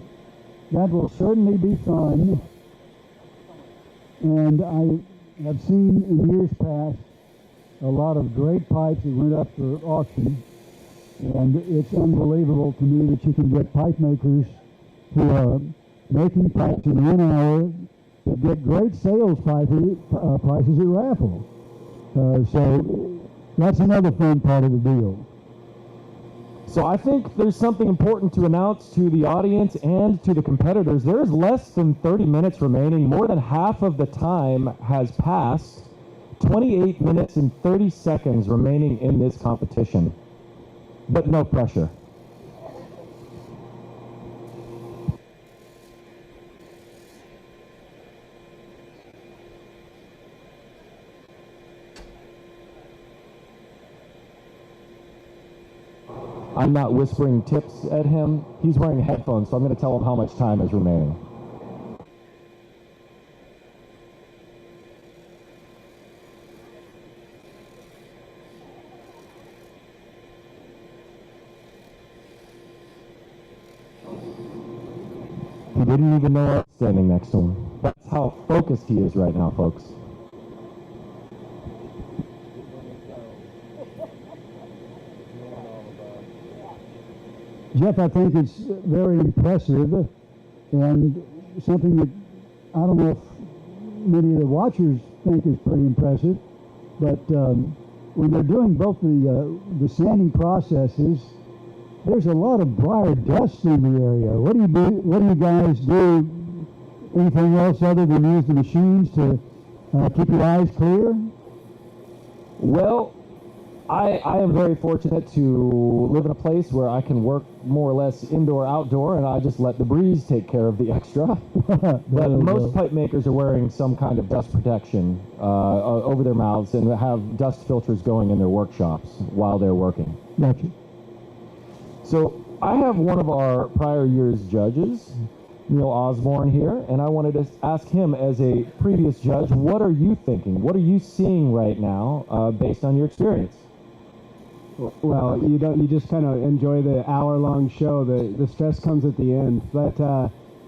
be fun. And I have seen in years past a lot of great pipes that went up for auction, and it's unbelievable to me that you can get pipe makers who are making pipes in 1 hour that get great sales prices at raffle. So that's another fun part of the deal. So I think there's something important to announce to the audience and to the competitors. There is less than 30 minutes remaining. More than half of the time has passed. 28 minutes and 30 seconds remaining in this competition. But no pressure. I'm not whispering tips at him. He's wearing headphones, so I'm going to tell him how much time is remaining. He didn't even know I was standing next to him. That's how focused he is right now, folks. Jeff, I think it's very impressive, and something that I don't know if many of the watchers think is pretty impressive, but when they're doing both the sanding processes, there's a lot of Briar dust in the area. What do you guys do? Anything else other than use the machines to keep your eyes clear? Well, I am very fortunate to live in a place where I can work more or less indoor, outdoor, and I just let the breeze take care of the extra. But most pipe makers are wearing some kind of dust protection over their mouths and have dust filters going in their workshops while they're working. Gotcha. So I have one of our prior year's judges, Neil Osborne, here, and I wanted to ask him, as a previous judge, what are you thinking? What are you seeing right now based on your experience? Well, you just kind of enjoy the hour-long show. The stress comes at the end, but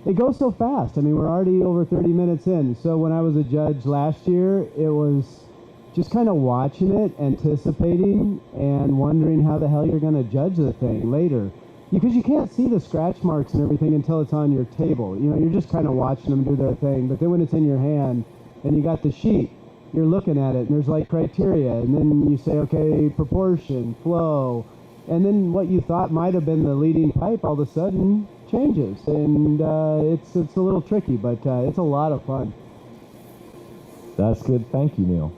it goes so fast. I mean, we're already over 30 minutes in. So when I was a judge last year, it was just kind of watching it, anticipating, and wondering how the hell you're going to judge the thing later. Because you can't see the scratch marks and everything until it's on your table. You know, you're just kind of watching them do their thing. But then when it's in your hand and you got the sheet, you're looking at it and there's like criteria, and then you say, okay, proportion, flow, and then what you thought might have been the leading pipe all of a sudden changes, and it's a little tricky, but it's a lot of fun. That's good. Thank you, Neil.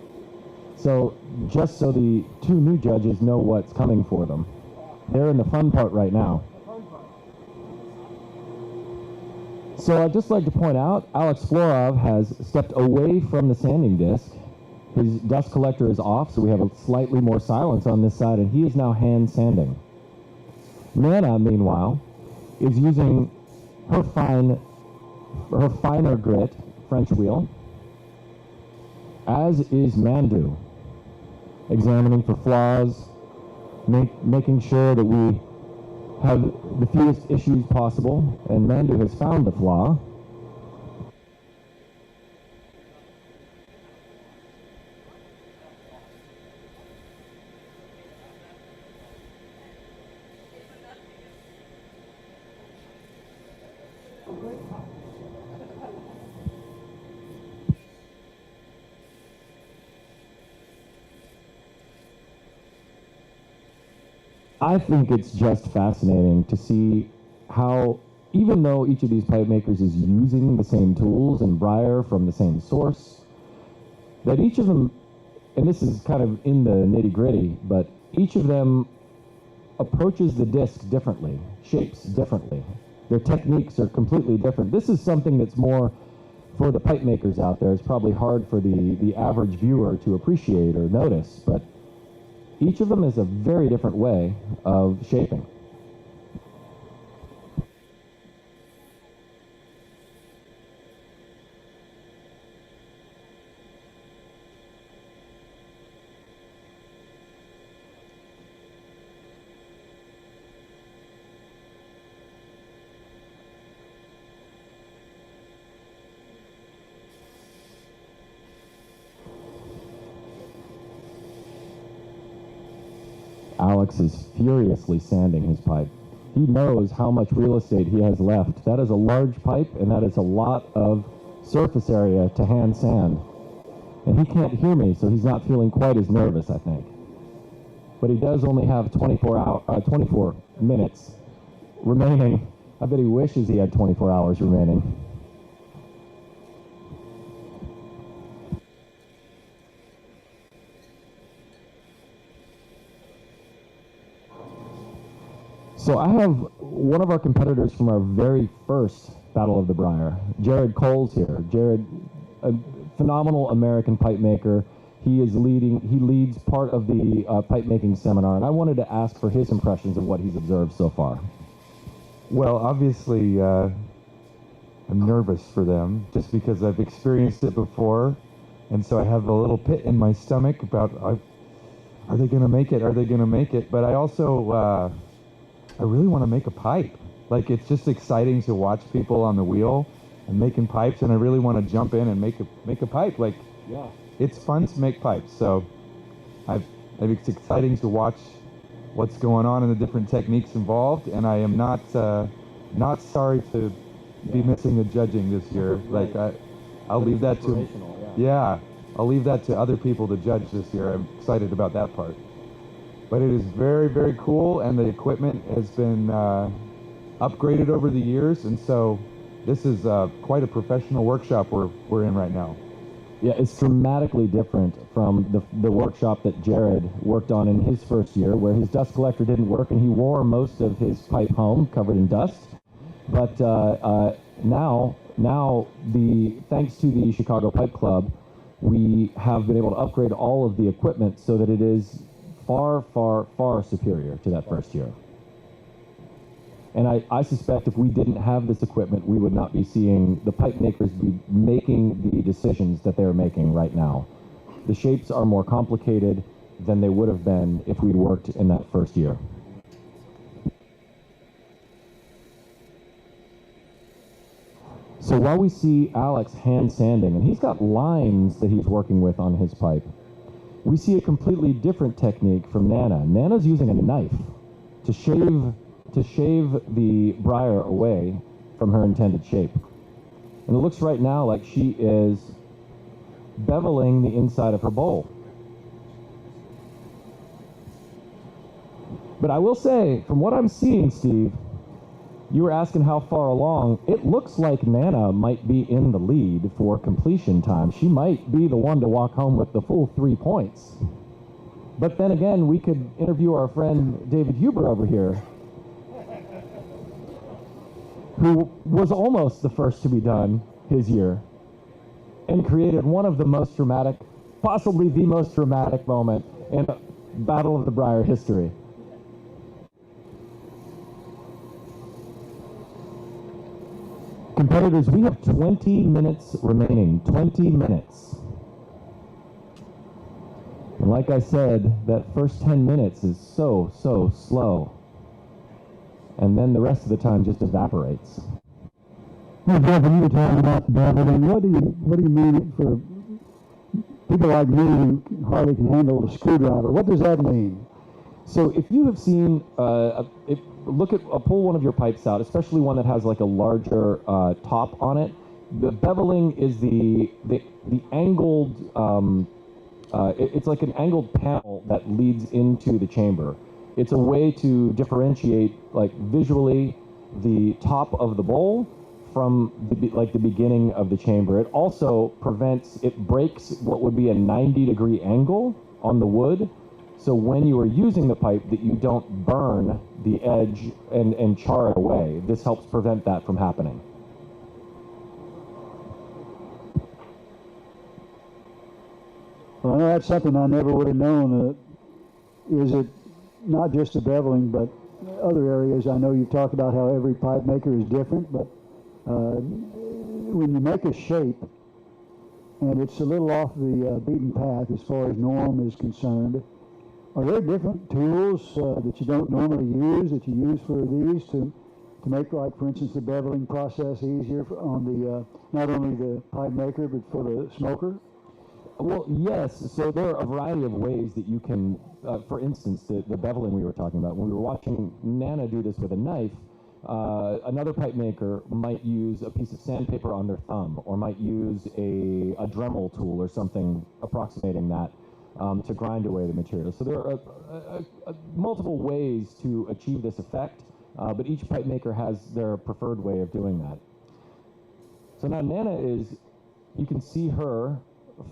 So just so the two new judges know what's coming for them, they're in the fun part right now. So I'd just like to point out, Alex Florov has stepped away from the sanding disc. His dust collector is off, so we have a slightly more silence on this side, and he is now hand sanding. Nanna, meanwhile, is using her finer grit French wheel, as is Mandu, examining for flaws, making sure that we have the fewest issues possible, and Mandu has found the flaw. I think it's just fascinating to see how, even though each of these pipe makers is using the same tools and Briar from the same source, that each of them, and this is kind of in the nitty-gritty, but each of them approaches the disc differently, shapes differently. Their techniques are completely different. This is something that's more for the pipe makers out there. It's probably hard for the average viewer to appreciate or notice, but each of them is a very different way of shaping. Alex is furiously sanding his pipe. He knows how much real estate he has left. That is a large pipe, and that is a lot of surface area to hand sand. And he can't hear me, so he's not feeling quite as nervous, I think. But he does only have 24 minutes remaining. I bet he wishes he had 24 hours remaining. So I have one of our competitors from our very first Battle of the Briar, Jared Coles here. Jared, a phenomenal American pipe maker. He leads part of the pipe making seminar, and I wanted to ask for his impressions of what he's observed so far. Well, obviously, I'm nervous for them just because I've experienced it before, and so I have a little pit in my stomach about, are they going to make it? Are they going to make it? But I also, I really want to make a pipe. Like, it's just exciting to watch people on the wheel and making pipes, and I really want to jump in and make a pipe. Like, yeah, it's fun to make pipes. So it's exciting to watch what's going on and the different techniques involved, and I am not sorry to be missing the judging this year. Like, I'll leave that to I'll leave that to other people to judge this year. I'm excited about that part. But it is very, very cool, and the equipment has been upgraded over the years, and so this is quite a professional workshop we're in right now. Yeah, it's dramatically different from the workshop that Jared worked on in his first year, where his dust collector didn't work, and he wore most of his pipe home covered in dust. But now, thanks to the Chicago Pipe Club, we have been able to upgrade all of the equipment so that it is far, far, far superior to that first year. And I suspect if we didn't have this equipment, we would not be seeing the pipe makers be making the decisions that they're making right now. The shapes are more complicated than they would have been if we'd worked in that first year. So while we see Alex hand sanding, and he's got lines that he's working with on his pipe, we see a completely different technique from Nanna. Nanna's using a knife to shave the briar away from her intended shape. And it looks right now like she is beveling the inside of her bowl. But I will say, from what I'm seeing, Steve, you were asking how far along. It looks like Nanna might be in the lead for completion time. She might be the one to walk home with the full 3 points. But then again, we could interview our friend David Huber over here, who was almost the first to be done his year and created one of the most dramatic, possibly the most dramatic moment in Battle of the Briar history. Competitors, we have 20 minutes remaining. 20 minutes. And like I said, that first 10 minutes is so slow. And then the rest of the time just evaporates. Now, Jeff, when you were talking about the beveling, what do you mean for people like me who hardly can handle a screwdriver? What does that mean? So if you have seen, pull one of your pipes out, especially one that has like a larger top on it. The beveling is the angled, it's like an angled panel that leads into the chamber. It's a way to differentiate, like visually, the top of the bowl from the beginning of the chamber. It also breaks what would be a 90-degree angle on the wood. So when you are using the pipe, that you don't burn the edge and char it away. This helps prevent that from happening. Well, I know that's something I never would have known. Is it not just the beveling, but other areas? I know you've talked about how every pipe maker is different, but when you make a shape and it's a little off the beaten path as far as norm is concerned, are there different tools that you don't normally use that you use for these to make, like, for instance, the beveling process easier on the not only the pipe maker but for the smoker? Well, yes. So there are a variety of ways that you can, for instance, the beveling we were talking about. When we were watching Nanna do this with a knife, another pipe maker might use a piece of sandpaper on their thumb, or might use a Dremel tool or something approximating that to grind away the material. So there are multiple ways to achieve this effect, but each pipe maker has their preferred way of doing that. So now Nanna you can see her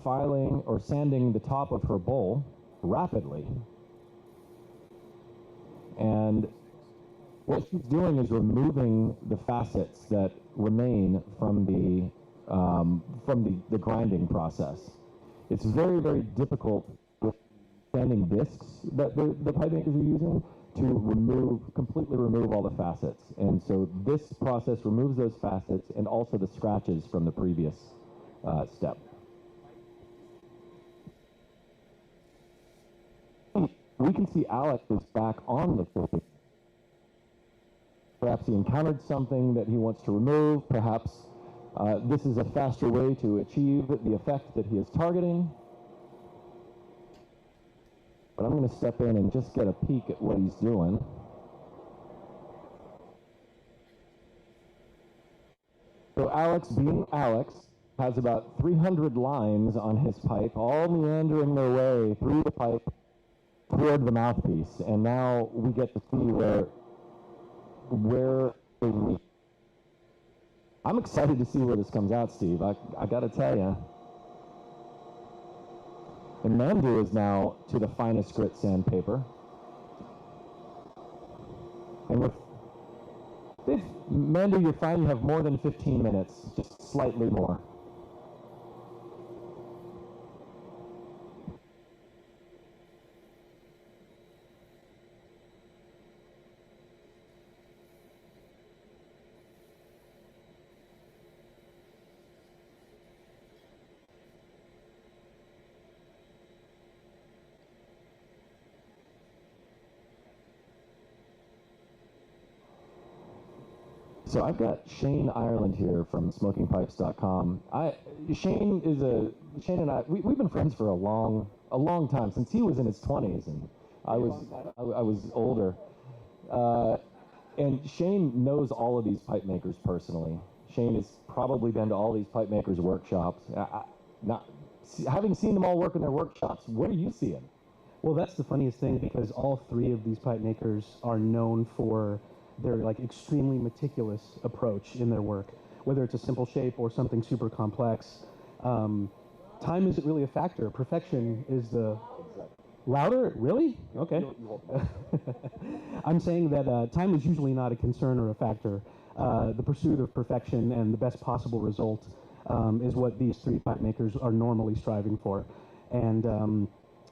filing or sanding the top of her bowl rapidly. And what she's doing is removing the facets that remain from the grinding process. It's very, very difficult with sanding discs that the pipe makers are using to completely remove all the facets. And so this process removes those facets and also the scratches from the previous step. We can see Alex is back on the focus. Perhaps he encountered something that he wants to remove. Perhaps this is a faster way to achieve the effect that he is targeting. But I'm going to step in and just get a peek at what he's doing. So Alex, being Alex, has about 300 lines on his pipe, all meandering their way through the pipe toward the mouthpiece. And now we get to see where they meet. I'm excited to see where this comes out, Steve. I got to tell you. And Mandu is now to the finest grit sandpaper. And Mandu, you're fine. You have more than 15 minutes, just slightly more. So I've got Shane Ireland here from SmokingPipes.com. Shane and I, we've been friends for a long time, since he was in his 20s and I was older. And Shane knows all of these pipe makers personally. Shane has probably been to all these pipe makers' workshops. having seen them all work in their workshops, what are you seeing? Well, that's the funniest thing, because all three of these pipe makers are known for their like extremely meticulous approach in their work, whether it's a simple shape or something super complex. Time isn't really a factor. Perfection is the louder. Really? Okay. I'm saying that time is usually not a concern or a factor. The pursuit of perfection and the best possible result is what these three pipe makers are normally striving for, and.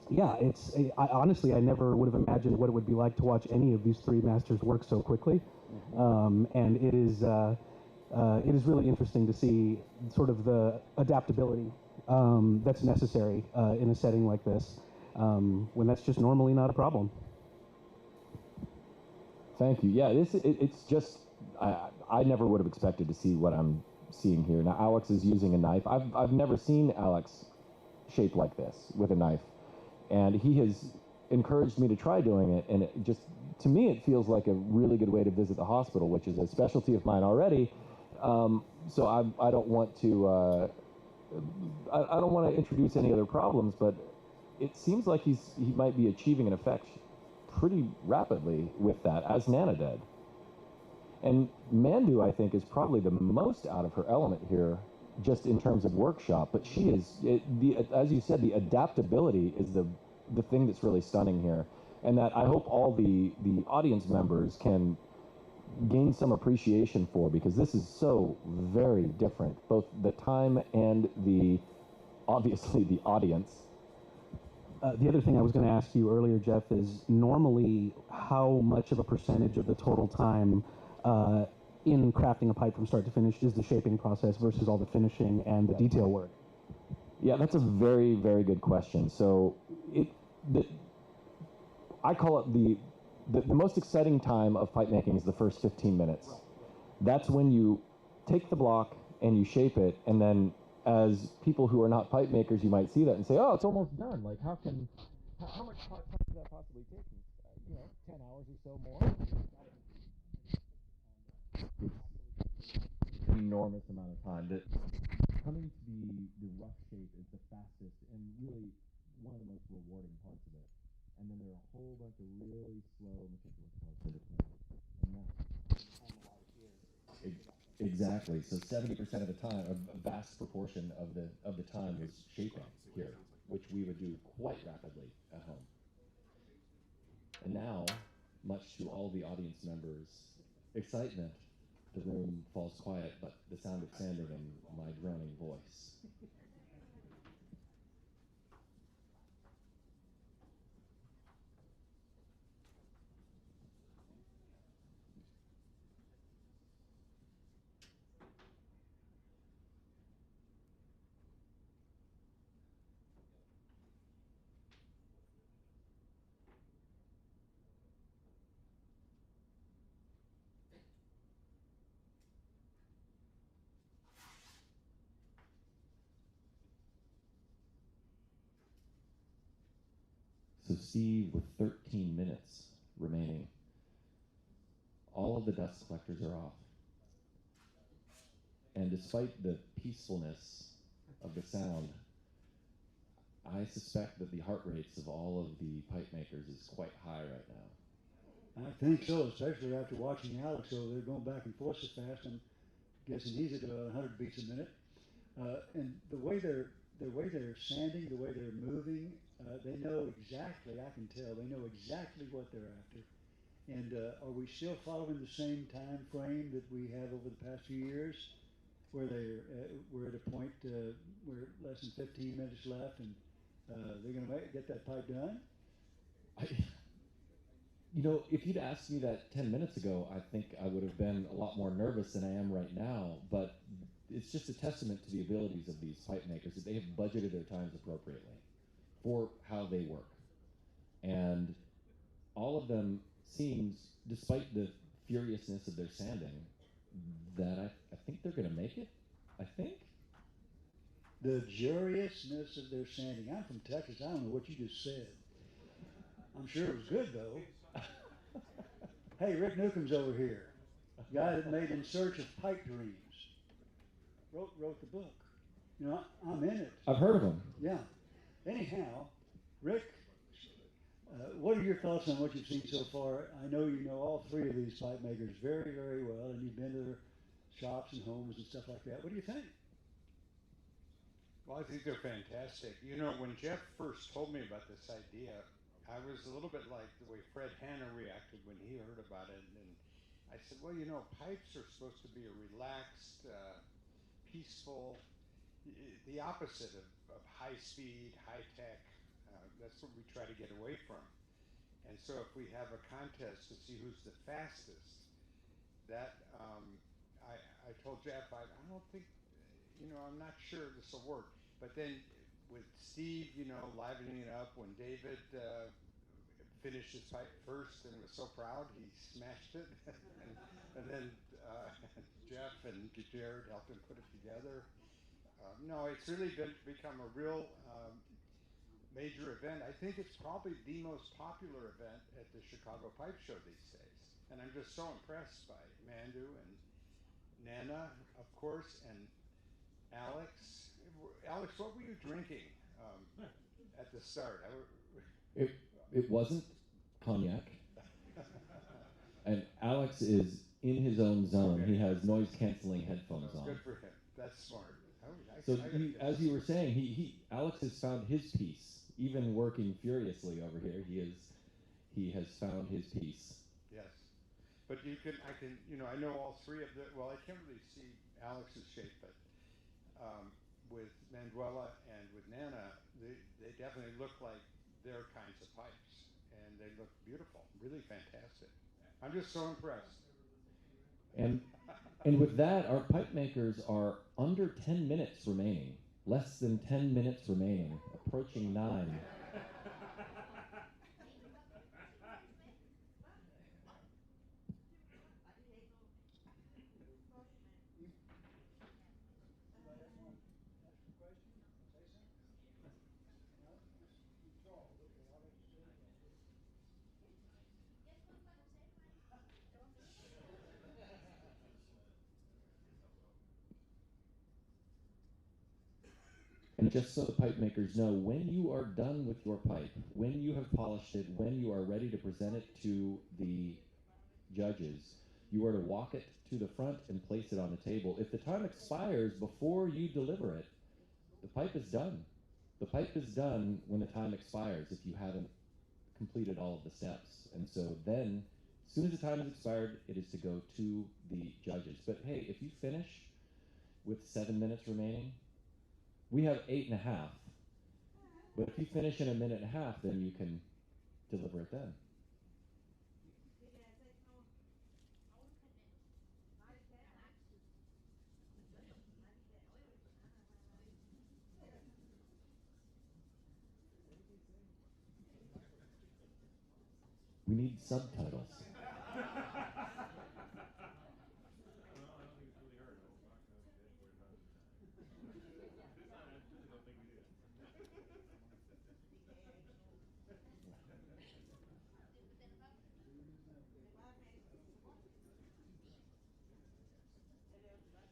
Yeah, honestly, I never would have imagined what it would be like to watch any of these three masters work so quickly, and it is really interesting to see sort of the adaptability that's necessary in a setting like this, when that's just normally not a problem. Thank you. Yeah, it's just I never would have expected to see what I'm seeing here. Now, Alex is using a knife. I've never seen Alex shaped like this with a knife. And he has encouraged me to try doing it, and it just, to me, it feels like a really good way to visit the hospital, which is a specialty of mine already. So I don't want to I don't want to introduce any other problems, but it seems like he might be achieving an effect pretty rapidly with that, as Nanna did. And Mandu, I think, is probably the most out of her element here, just in terms of workshop, but she is, as you said, the adaptability is the thing that's really stunning here, and that I hope all the audience members can gain some appreciation for, because this is so very different, both the time and obviously the audience. The other thing I was going to ask you earlier, Jeff, is normally how much of a percentage of the total time in crafting a pipe from start to finish is the shaping process versus all the finishing and the detail work? Yeah, that's a very, very good question. So I call it the most exciting time of pipe making is the first 15 minutes. That's when you take the block and you shape it, and then as people who are not pipe makers, you might see that and say, oh, it's almost done. Like, how much time could that possibly take me? 10 hours or so more? Enormous amount of time. That coming to the rough shape is the fastest and really one of the most rewarding parts of it. And then there are a whole bunch of really slow, meticulous parts in between. And that's exactly. So 70% of the time, a vast proportion of the time is shaping here, which we would do quite rapidly at home. And now, much to all the audience members' excitement, the room falls quiet, but the sound of sanding and my droning voice. So Steve, with 13 minutes remaining, all of the dust collectors are off. And despite the peacefulness of the sound, I suspect that the heart rates of all of the pipe makers is quite high right now. I think so, especially after watching Alex over there going back and forth so fast. I'm guessing he's at about 100 beats a minute. And the way they're sanding, the way they're moving, they know exactly, I can tell, they know exactly what they're after. And are we still following the same time frame that we have over the past few years, where we're at a point where less than 15 minutes left, and they're going to get that pipe done? If you'd asked me that 10 minutes ago, I think I would have been a lot more nervous than I am right now. But it's just a testament to the abilities of these pipe makers that they have budgeted their times appropriately for how they work. And all of them seems, despite the furiousness of their sanding, that I think they're going to make it. I think. The juriousness of their sanding. I'm from Texas. I don't know what you just said. I'm sure it was good, though. Hey, Rick Newcomb's over here. Guy that made In Search of Pipe Dreams. Wrote the book. You know, I'm in it. I've heard of them. Yeah. Anyhow, Rick, what are your thoughts on what you've seen so far? I know you know all three of these pipe makers very, very well, and you've been to their shops and homes and stuff like that. What do you think? Well, I think they're fantastic. You know, when Jeff first told me about this idea, I was a little bit like the way Fred Hanna reacted when he heard about it. And I said, well, you know, pipes are supposed to be a relaxed, peaceful, the opposite of high speed, high tech. That's what we try to get away from. And so if we have a contest to see who's the fastest, that I told Jeff, I don't think, you know, I'm not sure this will work. But then with Steve, you know, livening it up, when David finished his pipe first and was so proud, he smashed it. and then Jeff and Jared helped him put it together. No, it's really become a real major event. I think it's probably the most popular event at the Chicago Pipe Show these days. And I'm just so impressed by Mandu and Nanna, of course, and Alex. Alex, what were you drinking at the start? It wasn't cognac. And Alex is in his own zone. Okay. He has noise canceling headphones on. Good for him. That's smart. So as you were saying, Alex has found his peace. Even working furiously over here, he has found his peace. Yes, but you know, I know all three of the. Well, I can't really see Alex's shape, but with Manduela and with Nanna, they definitely look like their kinds of pipes, and they look beautiful, really fantastic. I'm just so impressed. And with that, our pipe makers are under 10 minutes remaining. Less than 10 minutes remaining, approaching 9. And just so the pipe makers know, when you are done with your pipe, when you have polished it, when you are ready to present it to the judges, you are to walk it to the front and place it on the table. If the time expires before you deliver it, the pipe is done. The pipe is done when the time expires if you haven't completed all of the steps. And so then, as soon as the time has expired, it is to go to the judges. But hey, if you finish with 7 minutes remaining, we have 8.5. But if you finish in 1.5 minutes, then you can deliver it then. We need subtitles.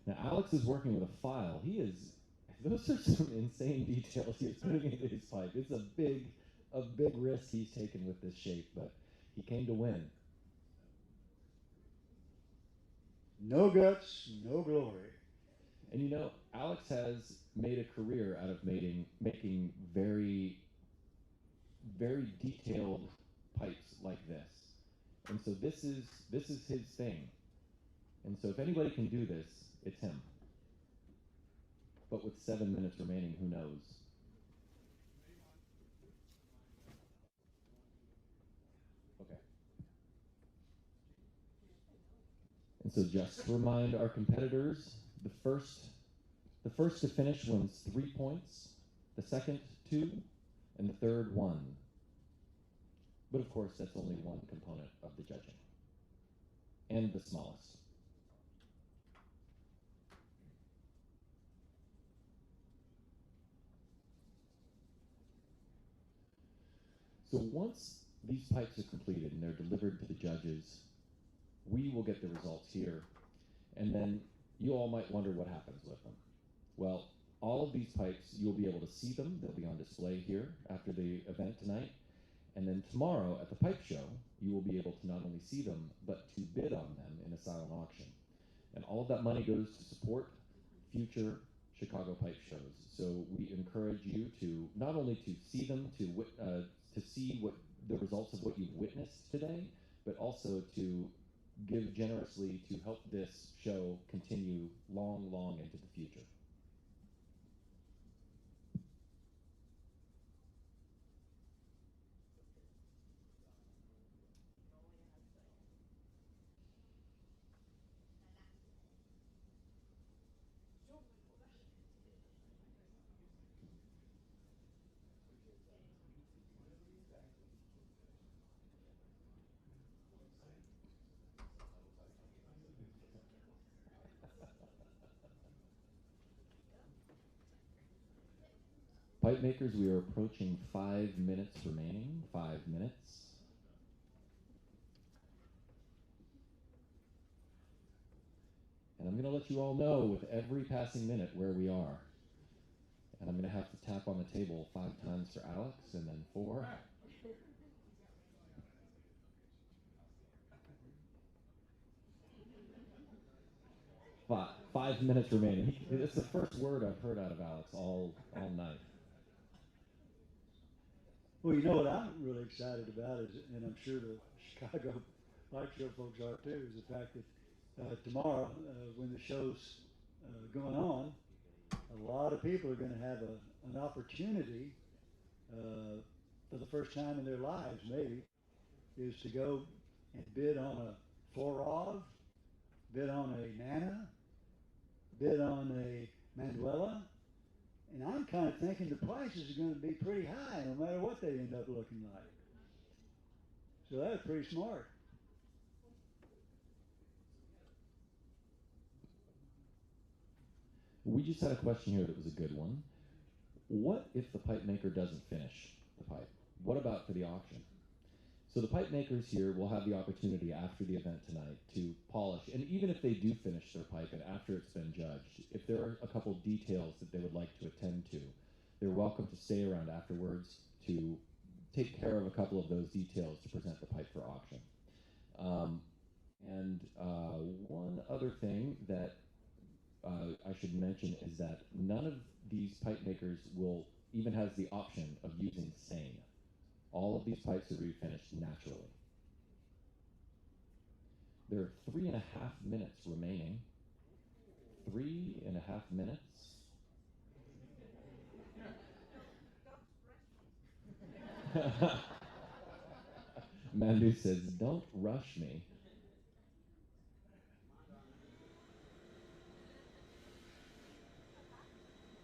Now, Alex is working with a file. Those are some insane details he's putting into his pipe. It's a big risk he's taken with this shape, but he came to win. No guts, no glory. And you know, Alex has made a career out of making very, very detailed pipes like this. And so this is his thing. And so if anybody can do this, it's him. But with 7 minutes remaining, who knows? Okay. And so just to remind our competitors, the first to finish wins 3 points, the second 2, and the third 1. But of course, that's only one component of the judging. And the smallest. So once these pipes are completed and they're delivered to the judges, we will get the results here. And then you all might wonder what happens with them. Well, all of these pipes, you'll be able to see them. They'll be on display here after the event tonight. And then tomorrow at the pipe show, you will be able to not only see them, but to bid on them in a silent auction. And all of that money goes to support future Chicago pipe shows. So we encourage you to not only to see them, to see what the results of what you've witnessed today, but also to give generously to help this show continue long, long into the future. Pipe makers, we are approaching 5 minutes remaining. 5 minutes. And I'm going to let you all know with every passing minute where we are. And I'm going to have to tap on the table 5 times for Alex, and then 4. 5 minutes remaining. It's the first word I've heard out of Alex all night. Well, you know what I'm really excited about is, and I'm sure the Chicago Bike Show folks are too, is the fact that tomorrow, when the show's going on, a lot of people are going to have an opportunity for the first time in their lives, maybe, is to go and bid on a Florov, bid on a Nanna, bid on a Manduela. And I'm kind of thinking the prices are going to be pretty high no matter what they end up looking like. So that's pretty smart. We just had a question here that was a good one. What if the pipe maker doesn't finish the pipe? What about for the auction? So the pipe makers here will have the opportunity after the event tonight to polish, and even if they do finish their pipe and after it's been judged, if there are a couple details that they would like to attend to, they're welcome to stay around afterwards to take care of a couple of those details to present the pipe for auction. One other thing that I should mention is that none of these pipe makers will even has the option of using stain. All of these pipes are refinished naturally. There are 3.5 minutes remaining. 3.5 minutes. Mandu says, "Don't rush me."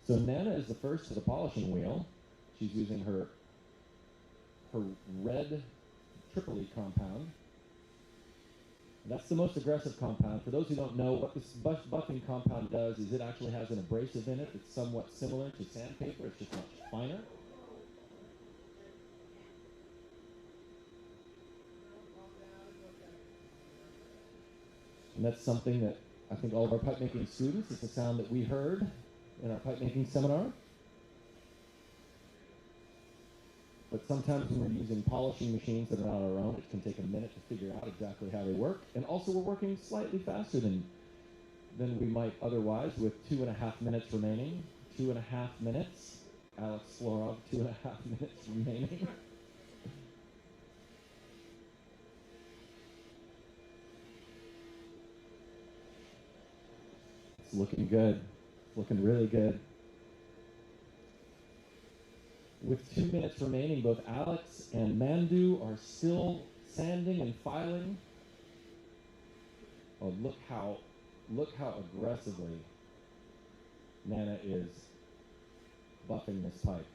So Nanna is the first to the polishing wheel. She's using her red Tripoli compound. That's the most aggressive compound. For those who don't know, what this buffing compound does is it actually has an abrasive in it that's somewhat similar to sandpaper. It's just much finer. And that's something that I think all of our pipe making students, it's a sound that we heard in our pipe making seminar. But sometimes when we're using polishing machines that are not our own, it can take a minute to figure out exactly how they work. And also we're working slightly faster than we might otherwise with 2.5 minutes remaining. 2.5 minutes. Alex Florov, 2.5 minutes remaining. It's looking good. Looking really good. With 2 minutes remaining, both Alex and Mandu are still sanding and filing. Oh, look how aggressively Nanna is buffing this pipe.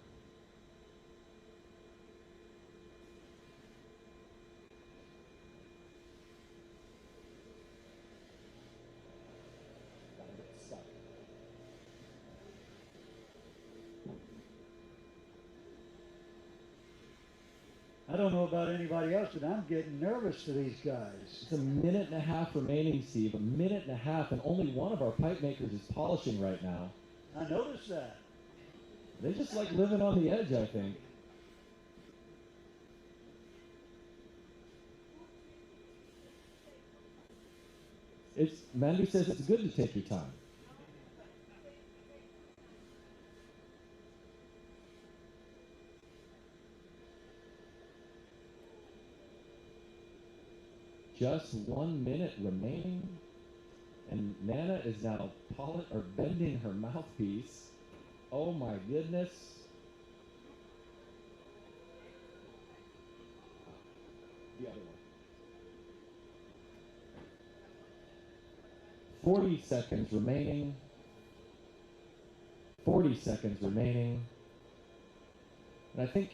I don't know about anybody else, but I'm getting nervous for these guys. It's 1.5 minutes remaining, Steve. 1.5 minutes, and only one of our pipe makers is polishing right now. I noticed that. They just like living on the edge, I think. Mandu says it's good to take your time. Just 1 minute remaining, and Nanna is now bending her mouthpiece. Oh my goodness. The other one. 40 seconds remaining. 40 seconds remaining. And I think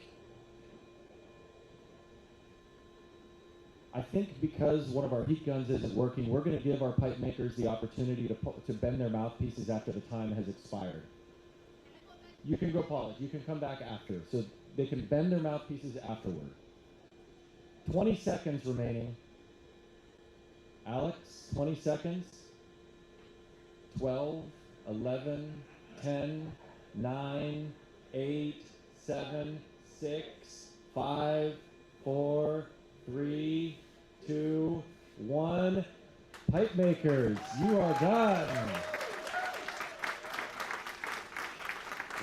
because one of our heat guns isn't working, we're going to give our pipe makers the opportunity to bend their mouthpieces after the time has expired. You can go polish. You can come back after. So they can bend their mouthpieces afterward. 20 seconds remaining. Alex, 20 seconds. 12, 11, 10, 9, 8, 7, 6, 5, 4, 3, 2, 1. Pipe makers, you are done.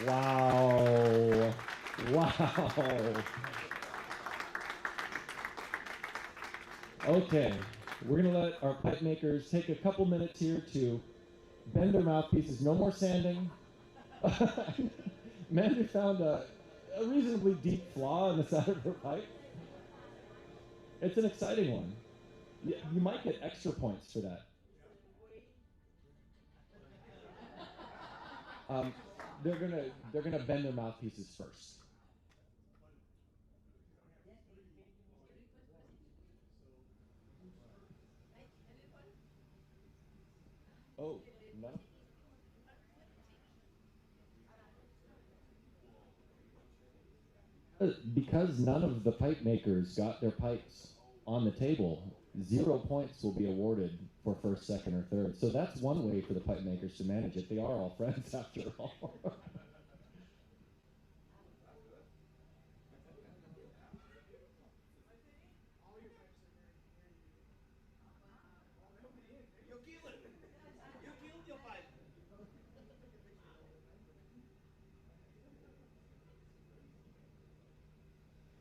Wow. Wow. Okay, we're going to let our pipe makers take a couple minutes here to bend their mouthpieces. No more sanding. Mandu found a reasonably deep flaw in the side of her pipe. It's an exciting one. You might get extra points for that. They're gonna bend their mouthpieces first. Oh, no. Because none of the pipe makers got their pipes on the table, 0 points will be awarded for first, second, or third. So that's one way for the pipe makers to manage it. They are all friends after all.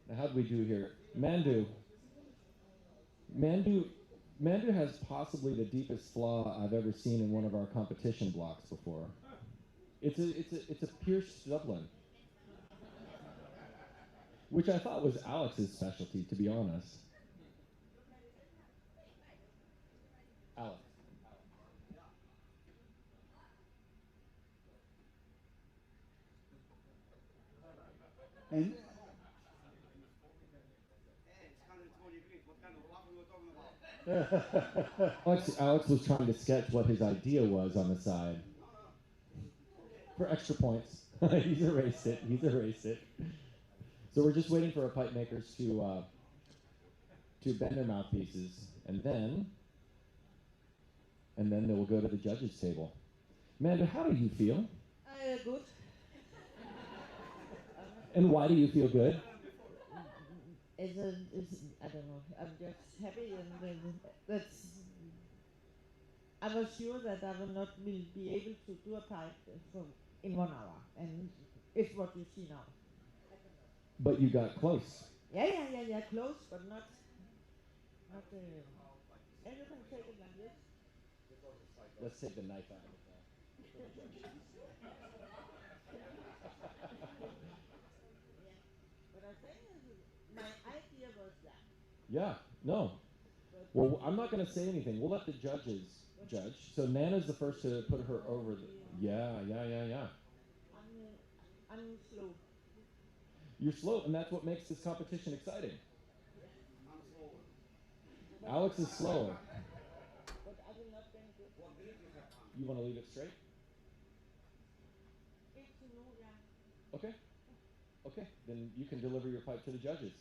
Now, how'd we do here? Mandu has possibly the deepest flaw I've ever seen in one of our competition blocks before. It's a pierced Dublin, which I thought was Alex's specialty, to be honest. Alex. And Alex was trying to sketch what his idea was on the side. For extra points. He's erased it. So we're just waiting for our pipe makers to bend their mouthpieces, and then they will go to the judges' table. Amanda, how do you feel? Good. And why do you feel good? I don't know. I'm just happy, and that's. I was sure that I will not be able to do a pipe in 1 hour, and it's what you see now. But you got close. Yeah, close, but not. And you can take it like this. Let's take the knife out of it. But I think my idea was that. Yeah, no. Well, I'm not going to say anything. We'll let the judges judge. So Nanna's the first to put her over. Yeah. I'm slow. You're slow, and that's what makes this competition exciting. Alex is slower. But I will not bend it. You want to leave it straight? Okay. Then you can deliver your pipe to the judges.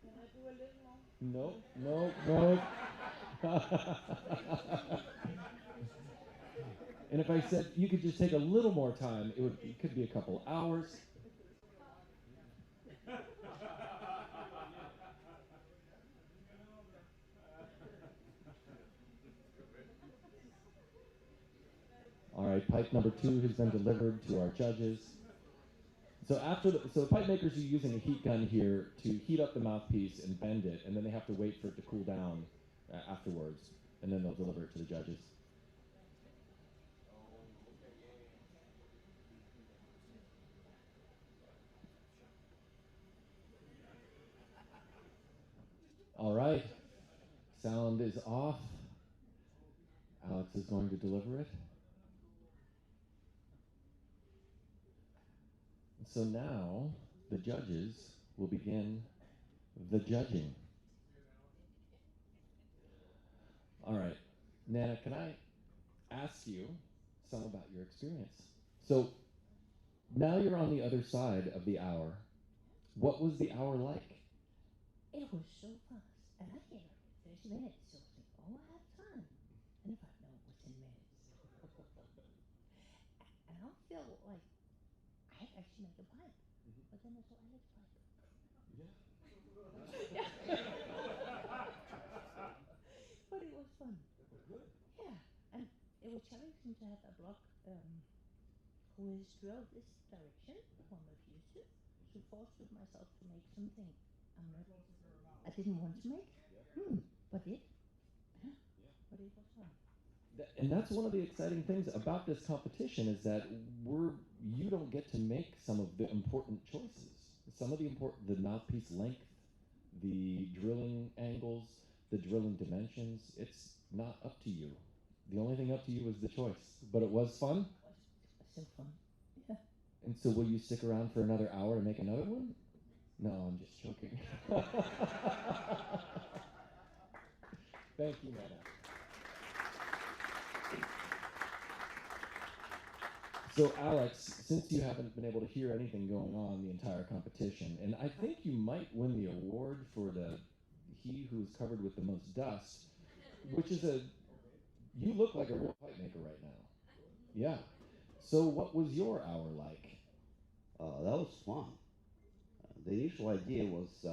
Can I do a little more? No. And if I said you could just take a little more time, it could be a couple hours. All right, pipe number 2 has been delivered to our judges. So so pipe makers are using a heat gun here to heat up the mouthpiece and bend it, and then they have to wait for it to cool down afterwards, and then they'll deliver it to the judges. All right, sound is off. Alex is going to deliver it. So now the judges will begin the judging. All right, Nanna, can I ask you some about your experience? So now you're on the other side of the hour. What was the hour like? It was so fast. And I came up with 30 minutes, so I was like, oh, I have time. And if I know it was 10 minutes. And I feel like I actually make a pipe. But then I saw Alex pipe. Yeah. But it was fun. Yeah. And it was challenging to have a block who is drilled this direction, who I'm abusive, to force myself to make something I didn't want to make, but did. Yeah. But it was fun. And that's one of the exciting things about this competition is that you don't get to make some of the important choices. Some of the mouthpiece length, the drilling angles, the drilling dimensions, it's not up to you. The only thing up to you is the choice. But it was fun? It was so fun. Yeah. And so will you stick around for another hour and make another one? No, I'm just joking. Thank you, Nanna. So, Alex, since you haven't been able to hear anything going on the entire competition, and I think you might win the award for he who's covered with the most dust, which is you look like a real pipe maker right now. Yeah. So, what was your hour like? That was fun. The initial idea was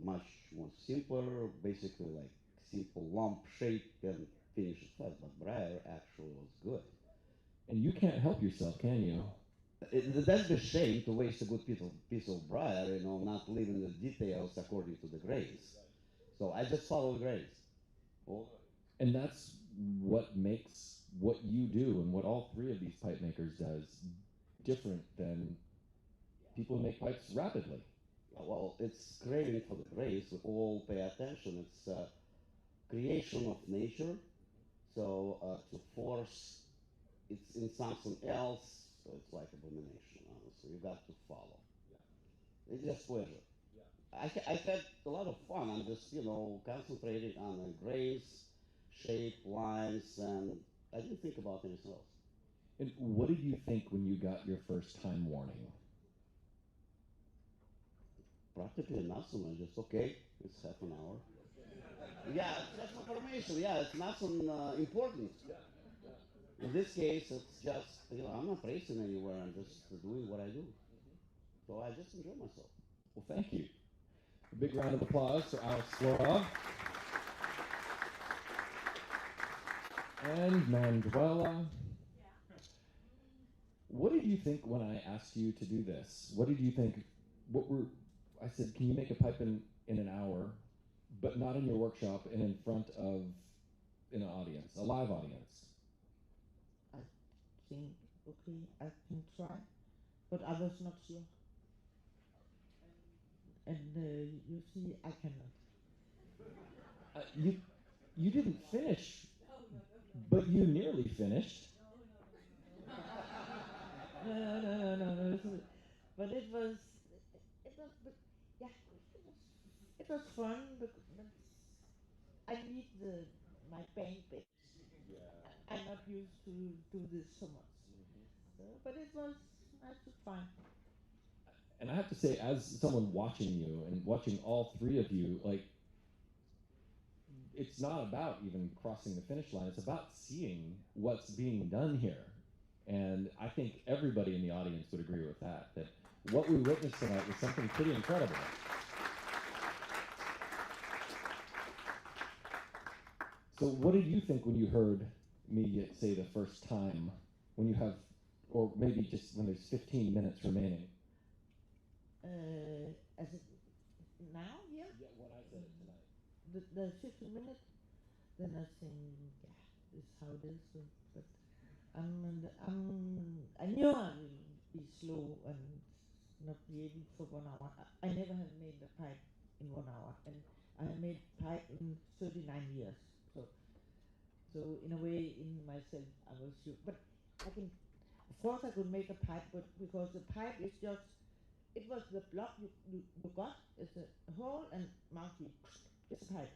much more simpler, basically like simple lump shape and finish it fast, but Briar actually was good. And you can't help yourself, can you? That's the shame to waste a good piece of Briar, not leaving the details according to the grains. So I just follow the grains. And that's what makes what you do and what all 3 of these pipe makers does different than people who make pipes rapidly. Well, it's craving for the grains. We all pay attention. It's creation of nature. So to force it's in something else, so it's like abomination, honestly. You got to follow. It's just pleasure. I had a lot of fun. I'm just, concentrating on the grains, shape, lines, and I didn't think about anything else. And what did you think when you got your first time warning? Practically nothing. I just, okay, it's half an hour. Yeah, it's just information. Yeah, it's nothing important. In this case, it's just, I'm not racing anywhere. I'm just doing what I do. So I just enjoy myself. Well, thank you. A big round of applause for Alex Florov. And Manduela. What did you think when I asked you to do this? What did you think? I said, can you make a pipe in an hour, but not in your workshop and in front of an audience, a live audience? I think, okay, I can try, but I was not sure. And you see, I cannot. You didn't finish, but you nearly finished. No. But it was, yeah, it was fun, but I need my bang base. I'm not used to do this so much. So, but it was fine. And I have to say, as someone watching you and watching all 3 of you, like, it's not about even crossing the finish line. It's about seeing what's being done here. And I think everybody in the audience would agree with that, that what we witnessed tonight was something pretty incredible. So what did you think when you heard me say the first time, when you have, or maybe just when there's 15 minutes remaining? As it now, yeah? Yeah, when I said it tonight. The 15 minutes, then I think, yeah, this is how it is. But I knew I will be slow and not be able for 1 hour. I never have made a pipe in 1 hour, and I have made pipe in 39 years. So in a way, in myself, I was sure. But I can, of course, I could make a pipe, but because the pipe is just, it was the block you got. It's a hole and mouthpiece. It's a pipe.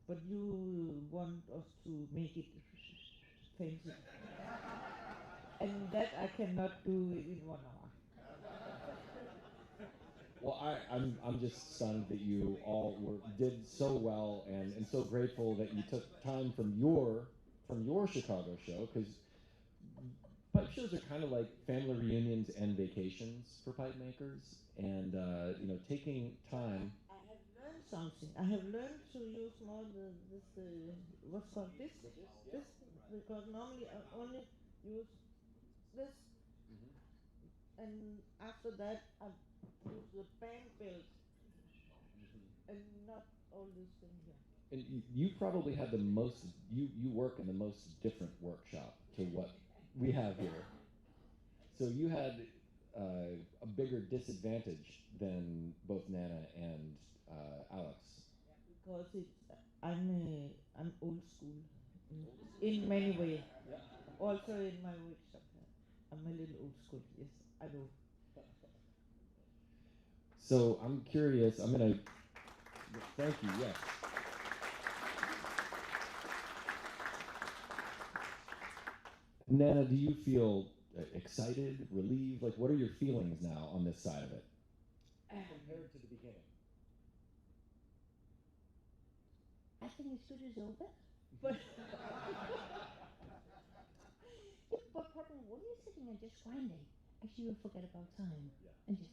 But you want us to make it fancy. And that I cannot do in 1 hour. Well, I'm just stunned that you all did so well, and so grateful that you took time from your Chicago show, because pipe shows are kind of like family reunions and vacations for pipe makers, and taking time. I have learned something. I have learned to use more what's called this, because normally I only use this, and after that I use the band belt, and not all this thing here. And you probably had the most, you work in the most different workshop to what we have here. So you had a bigger disadvantage than both Nanna and Alex. Because I'm old school in many ways. Also in my workshop, I'm a little old school. Yes, I know. So I'm curious. I'm gonna thank you. Yes. Nanna, do you feel excited, relieved? Like, what are your feelings now on this side of it compared to the beginning? I think it's good as over, but but probably when you're sitting and just grinding, actually you'll forget about time and just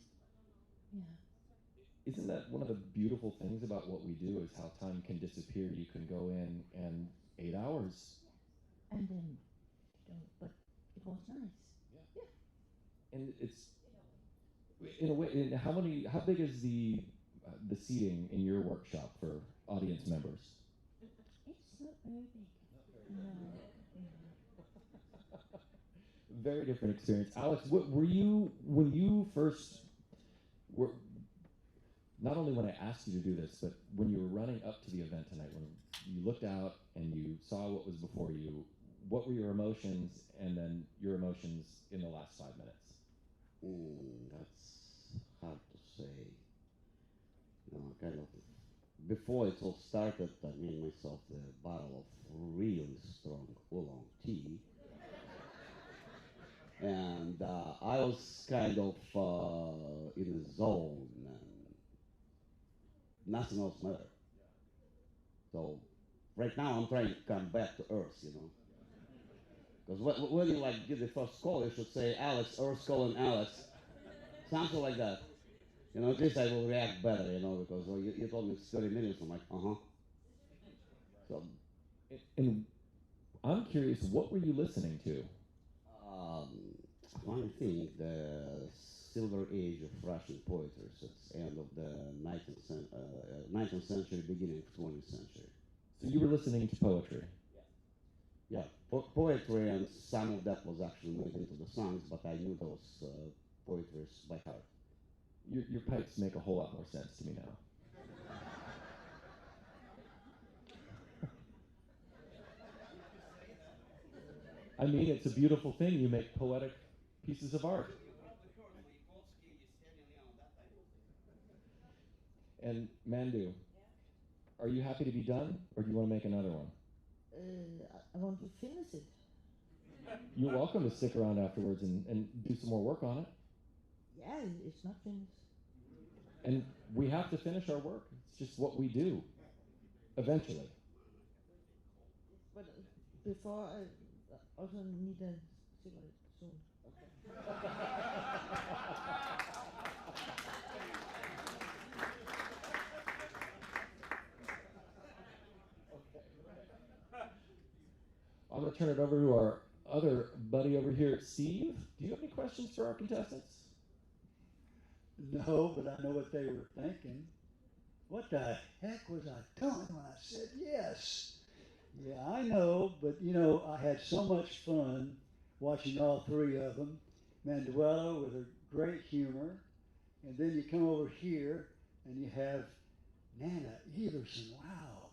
Isn't that one of the beautiful things about what we do, is how time can disappear? You can go in and 8 hours. and then but it was nice. Yeah. And it's, in a way, how big is the seating in your workshop for audience members? It's not very big. No. Very different experience. Alex, what were you, when you first were, not only when I asked you to do this, but when you were running up to the event tonight, when you looked out and you saw what was before you, what were your emotions, and then your emotions in the last 5 minutes? That's hard to say. Kind of, before it all started, I made myself a bottle of really strong oolong tea. And I was kind of in the zone, and nothing else mattered. So right now I'm trying to come back to earth, Because when you give the first call, you should say Alex, Earth calling Alex, something like that. At least I will react better, because you told me it's 30 minutes. I'm like, So, and I'm curious, what were you listening to? One thing, the silver age of Russian poetry, so it's end of the 19th century, beginning of 20th century. So you were listening to poetry? Yeah, poetry, and some of that was actually made into the songs, but I knew those poetries by heart. Your pipes make a whole lot more sense to me now. I mean, it's a beautiful thing. You make poetic pieces of art. And Mandu, are you happy to be done, or do you want to make another one? I want to finish it. You're welcome to stick around afterwards and do some more work on it. Yeah, it's not finished. And we have to finish our work. It's just what we do, eventually. but before I also need a cigarette soon. I'm going to turn it over to our other buddy over here, Steve. Do you have any questions for our contestants? No, but I know what they were thinking. What the heck was I doing when I said yes? Yeah, I know, but you know, I had so much fun watching all three of them. Manduela with her great humor, and then you come over here and you have Nanna Ivarsson. Wow,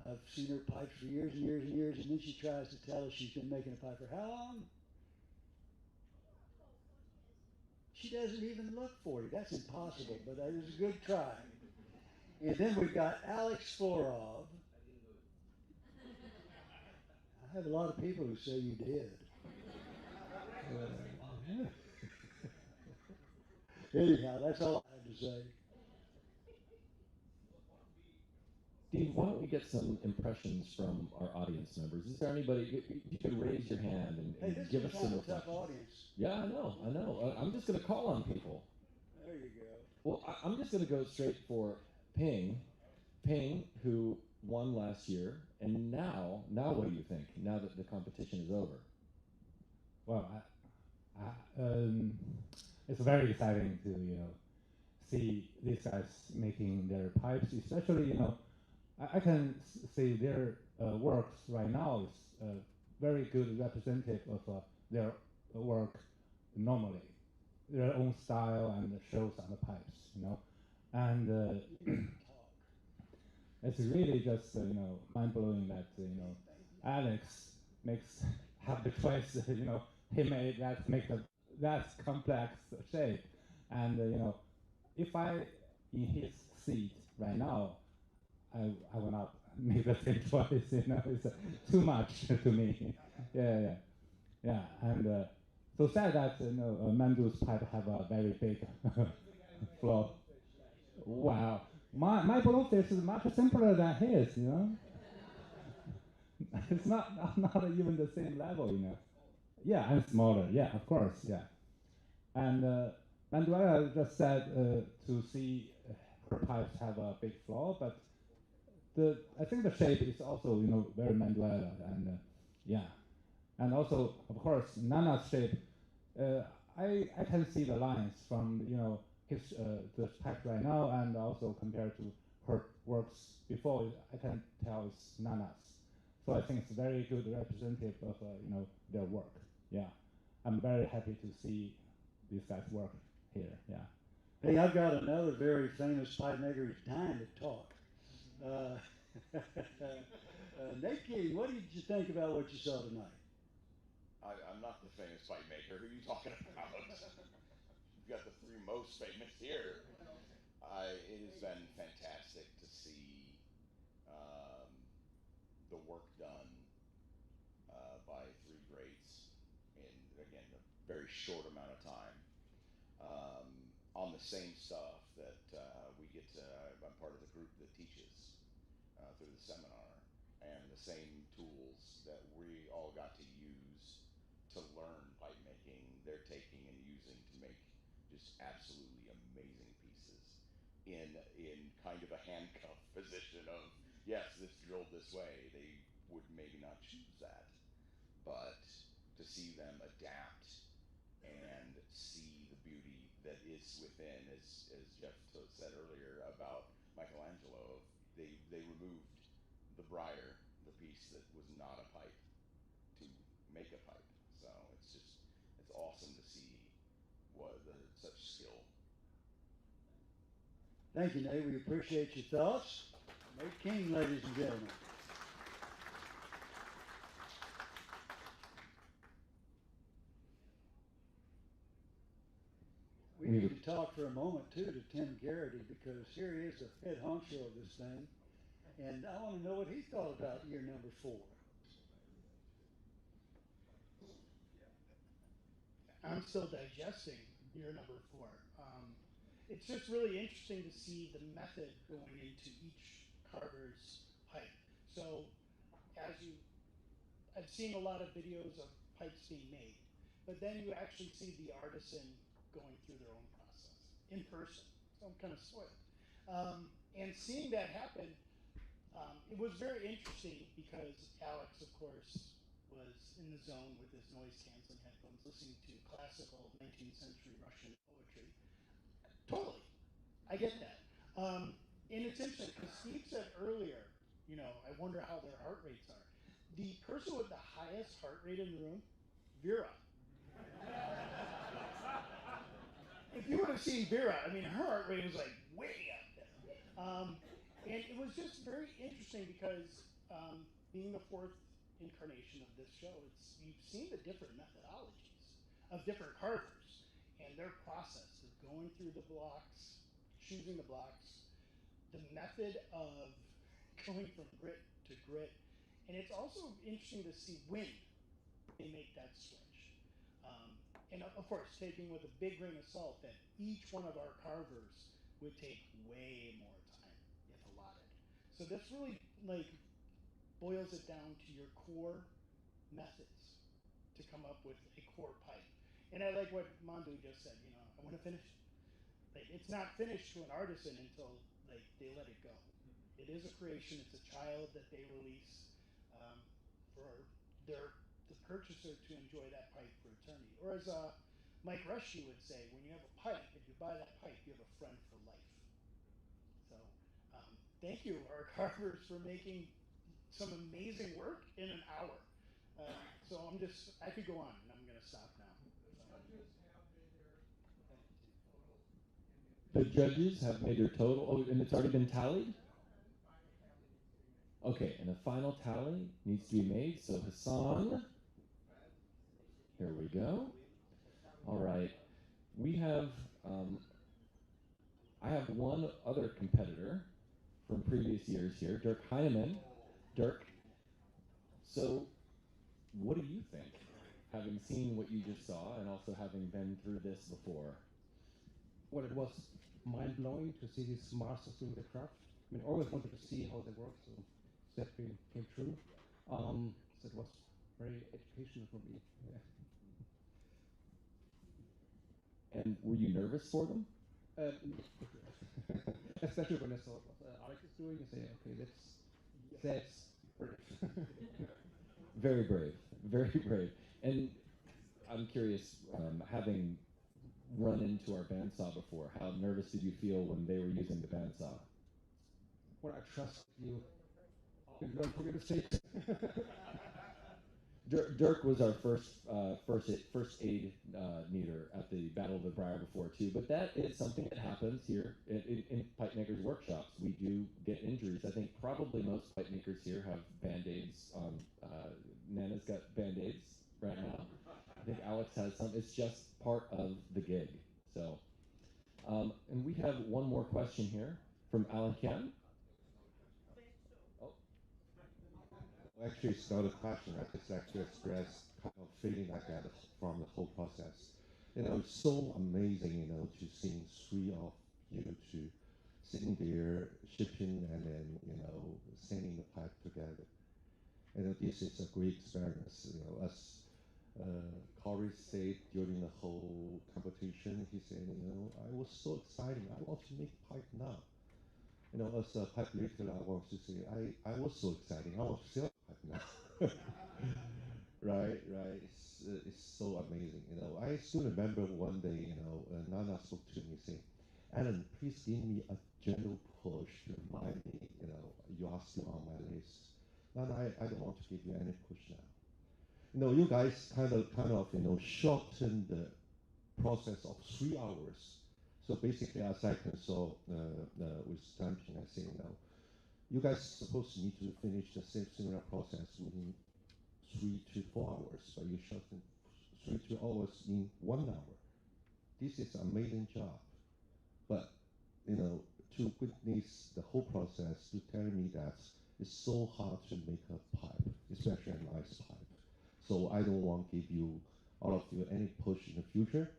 I've seen her pipe for years and years and years, and then she tries to tell us she's been making a pipe for how long? She doesn't even look 40. That's impossible, but that is a good try. And then we've got Alex Florov. I have a lot of people who say you did. Anyhow, that's all I have to say. Steve, why don't we get some impressions from our audience members? Is there anybody, you could raise your hand and give us some reflections. Tough audience. Yeah, I know. I'm just going to call on people. There you go. Well, I'm just going to go straight for Ping. Ping, who won last year, and now what do you think, now that the competition is over? Well, it's very exciting to, see these guys making their pipes, especially, I can see their works right now is a very good representative of their work normally, their own style and shows on the pipes, and it's really just mind blowing that Alex have the choice, he made that make that complex shape, and if I in his seat right now, I will not make the same choice. It's too much to me. Yeah, and so sad that Mandu's pipe have a very big flaw. Wow, my blowfish is much simpler than his. It's not even the same level. Yeah, and smaller. Yeah, of course. Yeah, and Manduela just said to see her pipes have a big flaw, but I think the shape is also very Manduela, and yeah, and also of course Nanna's shape. I can see the lines from his the pipe right now, and also compared to her works before. I can tell it's Nanna's, so I think it's a very good representative of their work. Yeah, I'm very happy to see these guys work here. Yeah. Hey, I've got another very famous pipe maker who's dying to talk. Nate King, what did you think about what you saw tonight? I'm not the famous pipe maker. Who are you talking about? You've got the three most famous here. It has been fantastic to see the work done by three greats in, again, a very short amount of time on the same stuff that we get to. I'm part of the group that teaches through the seminar, and the same tools that we all got to use to learn pipe making, they're taking and using to make just absolutely amazing pieces in kind of a handcuff position of, yes, this drilled this way. They would maybe not choose that, but to see them adapt and see the beauty that is within, as Jeff said earlier about Michelangelo, they removed the Briar, the piece that was not a pipe, to make a pipe. So it's awesome to see such skill. Thank you, Nate. We appreciate your thoughts. Nate King, ladies and gentlemen. We need to talk for a moment, too, to Tim Garrity, because here he is, the head honcho of this thing, and I want to know what he thought about year number 4. I'm still digesting year number 4. It's just really interesting to see the method going into each carver's pipe. So as you I've seen a lot of videos of pipes being made, but then you actually see the artisan going through their own process in person. So I'm kind of spoiled. And seeing that happen, it was very interesting because Alex, of course, was in the zone with his noise canceling headphones, listening to classical 19th century Russian poetry. Totally, I get that. And it's interesting because Steve said earlier, you know, I wonder how their heart rates are. The person with the highest heart rate in the room, Vera. If you would have seen Vera, I mean, her heart rate was like way up there. And it was just very interesting because being the fourth incarnation of this show, you've seen the different methodologies of different carvers and their process of going through the blocks, choosing the blocks, the method of going from grit to grit. And it's also interesting to see when they make that switch. And of course, taking with a big grain of salt that each one of our carvers would take way more time if allotted. So this really like boils it down to your core methods to come up with a core pipe. And I like what Mandu just said, you know, I want to finish it. Like, it's not finished to an artisan until like they let it go. It is a creation, it's a child that they release for the purchaser to enjoy that pipe for eternity. Or as Mike Rushy would say, when you have a pipe, if you buy that pipe, you have a friend for life. So thank you, our carvers, for making some amazing work in an hour. So I could go on, and I'm going to stop now. The judges have made their total. Oh, and it's already been tallied? Okay, and a final tally needs to be made. So Hassan, here we go. All right, we have, I have one other competitor from previous years here, Dirk Heineman. Dirk, so what do you think, having seen what you just saw and also having been through this before? Well, it was mind-blowing to see these masters doing the craft. I mean, I always wanted to see how they work, so that came true. So it was very educational for me. Yeah. And were you nervous for them? Especially when I saw what Alex is doing, I say, okay, that's brave. Very brave, very brave. And I'm curious, having run into our bandsaw before, how nervous did you feel when they were using the bandsaw? Well, I trust you. You don't forget to say. Dirk was our first aid kneader at the Battle of the Briar before too, but that is something that happens here in pipe makers workshops. We do get injuries. I think probably most pipe makers here have band-aids on. Nanna's got band-aids right now. I think Alex has some. It's just part of the gig. So, and we have one more question here from Alan Ken. Actually, it's not a question. I just actually express kind of feeling like that from the whole process. You know, it's so amazing, you know, to see three of you to sitting there, shipping, and then, you know, singing the pipe together. You know, this is a great experience. You know, as Corey said during the whole competition, he said, you know, I was so excited. I want to make pipe now. You know, as a pipe retailer, I want to say, I was so excited. I want to sell pipe now. Right. It's so amazing. You know, I still remember one day, you know, Nanna spoke to me saying, Alan, please give me a gentle push to remind me, you know, you are still on my list. Nanna, I don't want to give you any push now. You know, you guys kind of, you know, shortened the process of 3 hours. So basically, as I consult with stamping, I say, you know, you guys supposed to need to finish the same similar process within 3 to 4 hours, but you shortened 3 to 2 hours in 1 hour. This is an amazing job. But, you know, to witness the whole process, to tell me that it's so hard to make a pipe, especially a nice pipe. So I don't want to give you, all of you, any push in the future.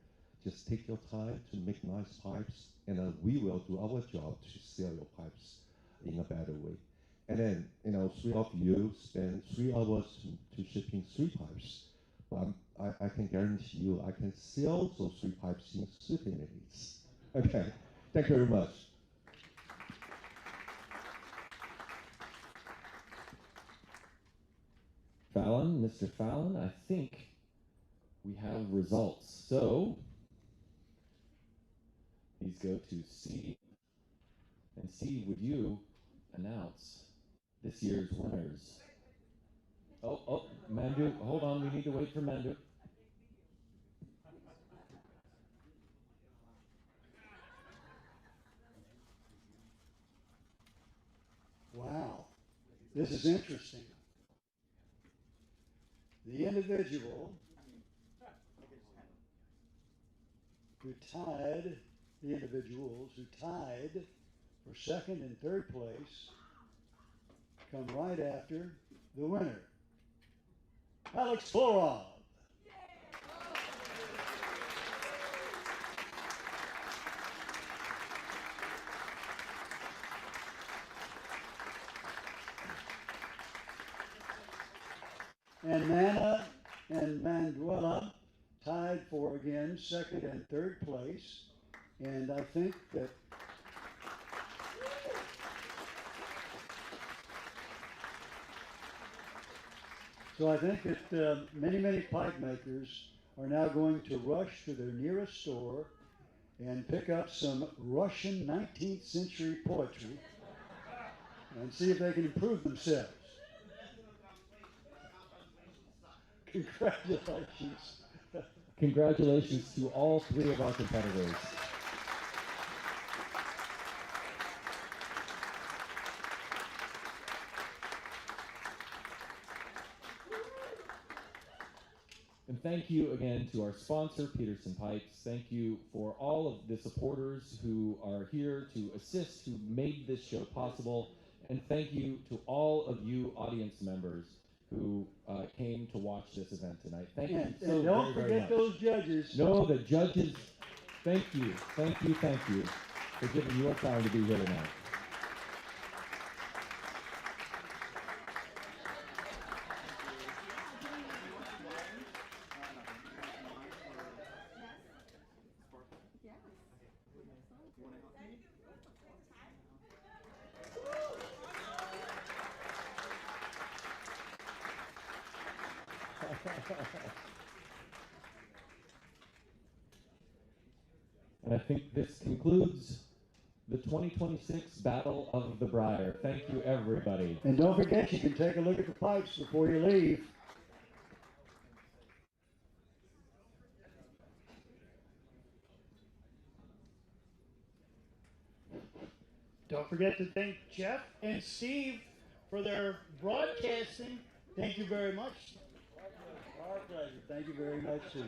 Just take your time to make nice pipes, and we will do our job to sell your pipes in a better way. And then, you know, three of you spend 3 hours to shipping 3 pipes. But I can guarantee you, I can sell those 3 pipes in 30 minutes. Okay, thank you very much. Fallon, Mr. Fallon, I think we have results. So, please go to Steve. And Steve, would you announce this year's winners? Oh, Mandu, hold on, we need to wait for Mandu. Wow, this is interesting. The individual who tied, the individuals who tied for second and third place come right after the winner, Alex Florov. And Nanna and Manduela tied for, again, second and third place. And I think that many pipe makers are now going to rush to their nearest store and pick up some Russian 19th century poetry and see if they can improve themselves. Congratulations. Congratulations to all three of our competitors. And thank you again to our sponsor, Peterson Pipes. Thank you for all of the supporters who are here to assist, who made this show possible. And thank you to all of you audience members who came to watch this event tonight. Thank you so and don't very forget much. those judges. No, the judges, thank you for giving your time to be here tonight. And I think this concludes the 2026 Battle of the Briar. Thank you, everybody. And don't forget, you can take a look at the pipes before you leave. Don't forget to thank Jeff and Steve for their broadcasting. Thank you very much. Our pleasure. Thank you very much, Steve.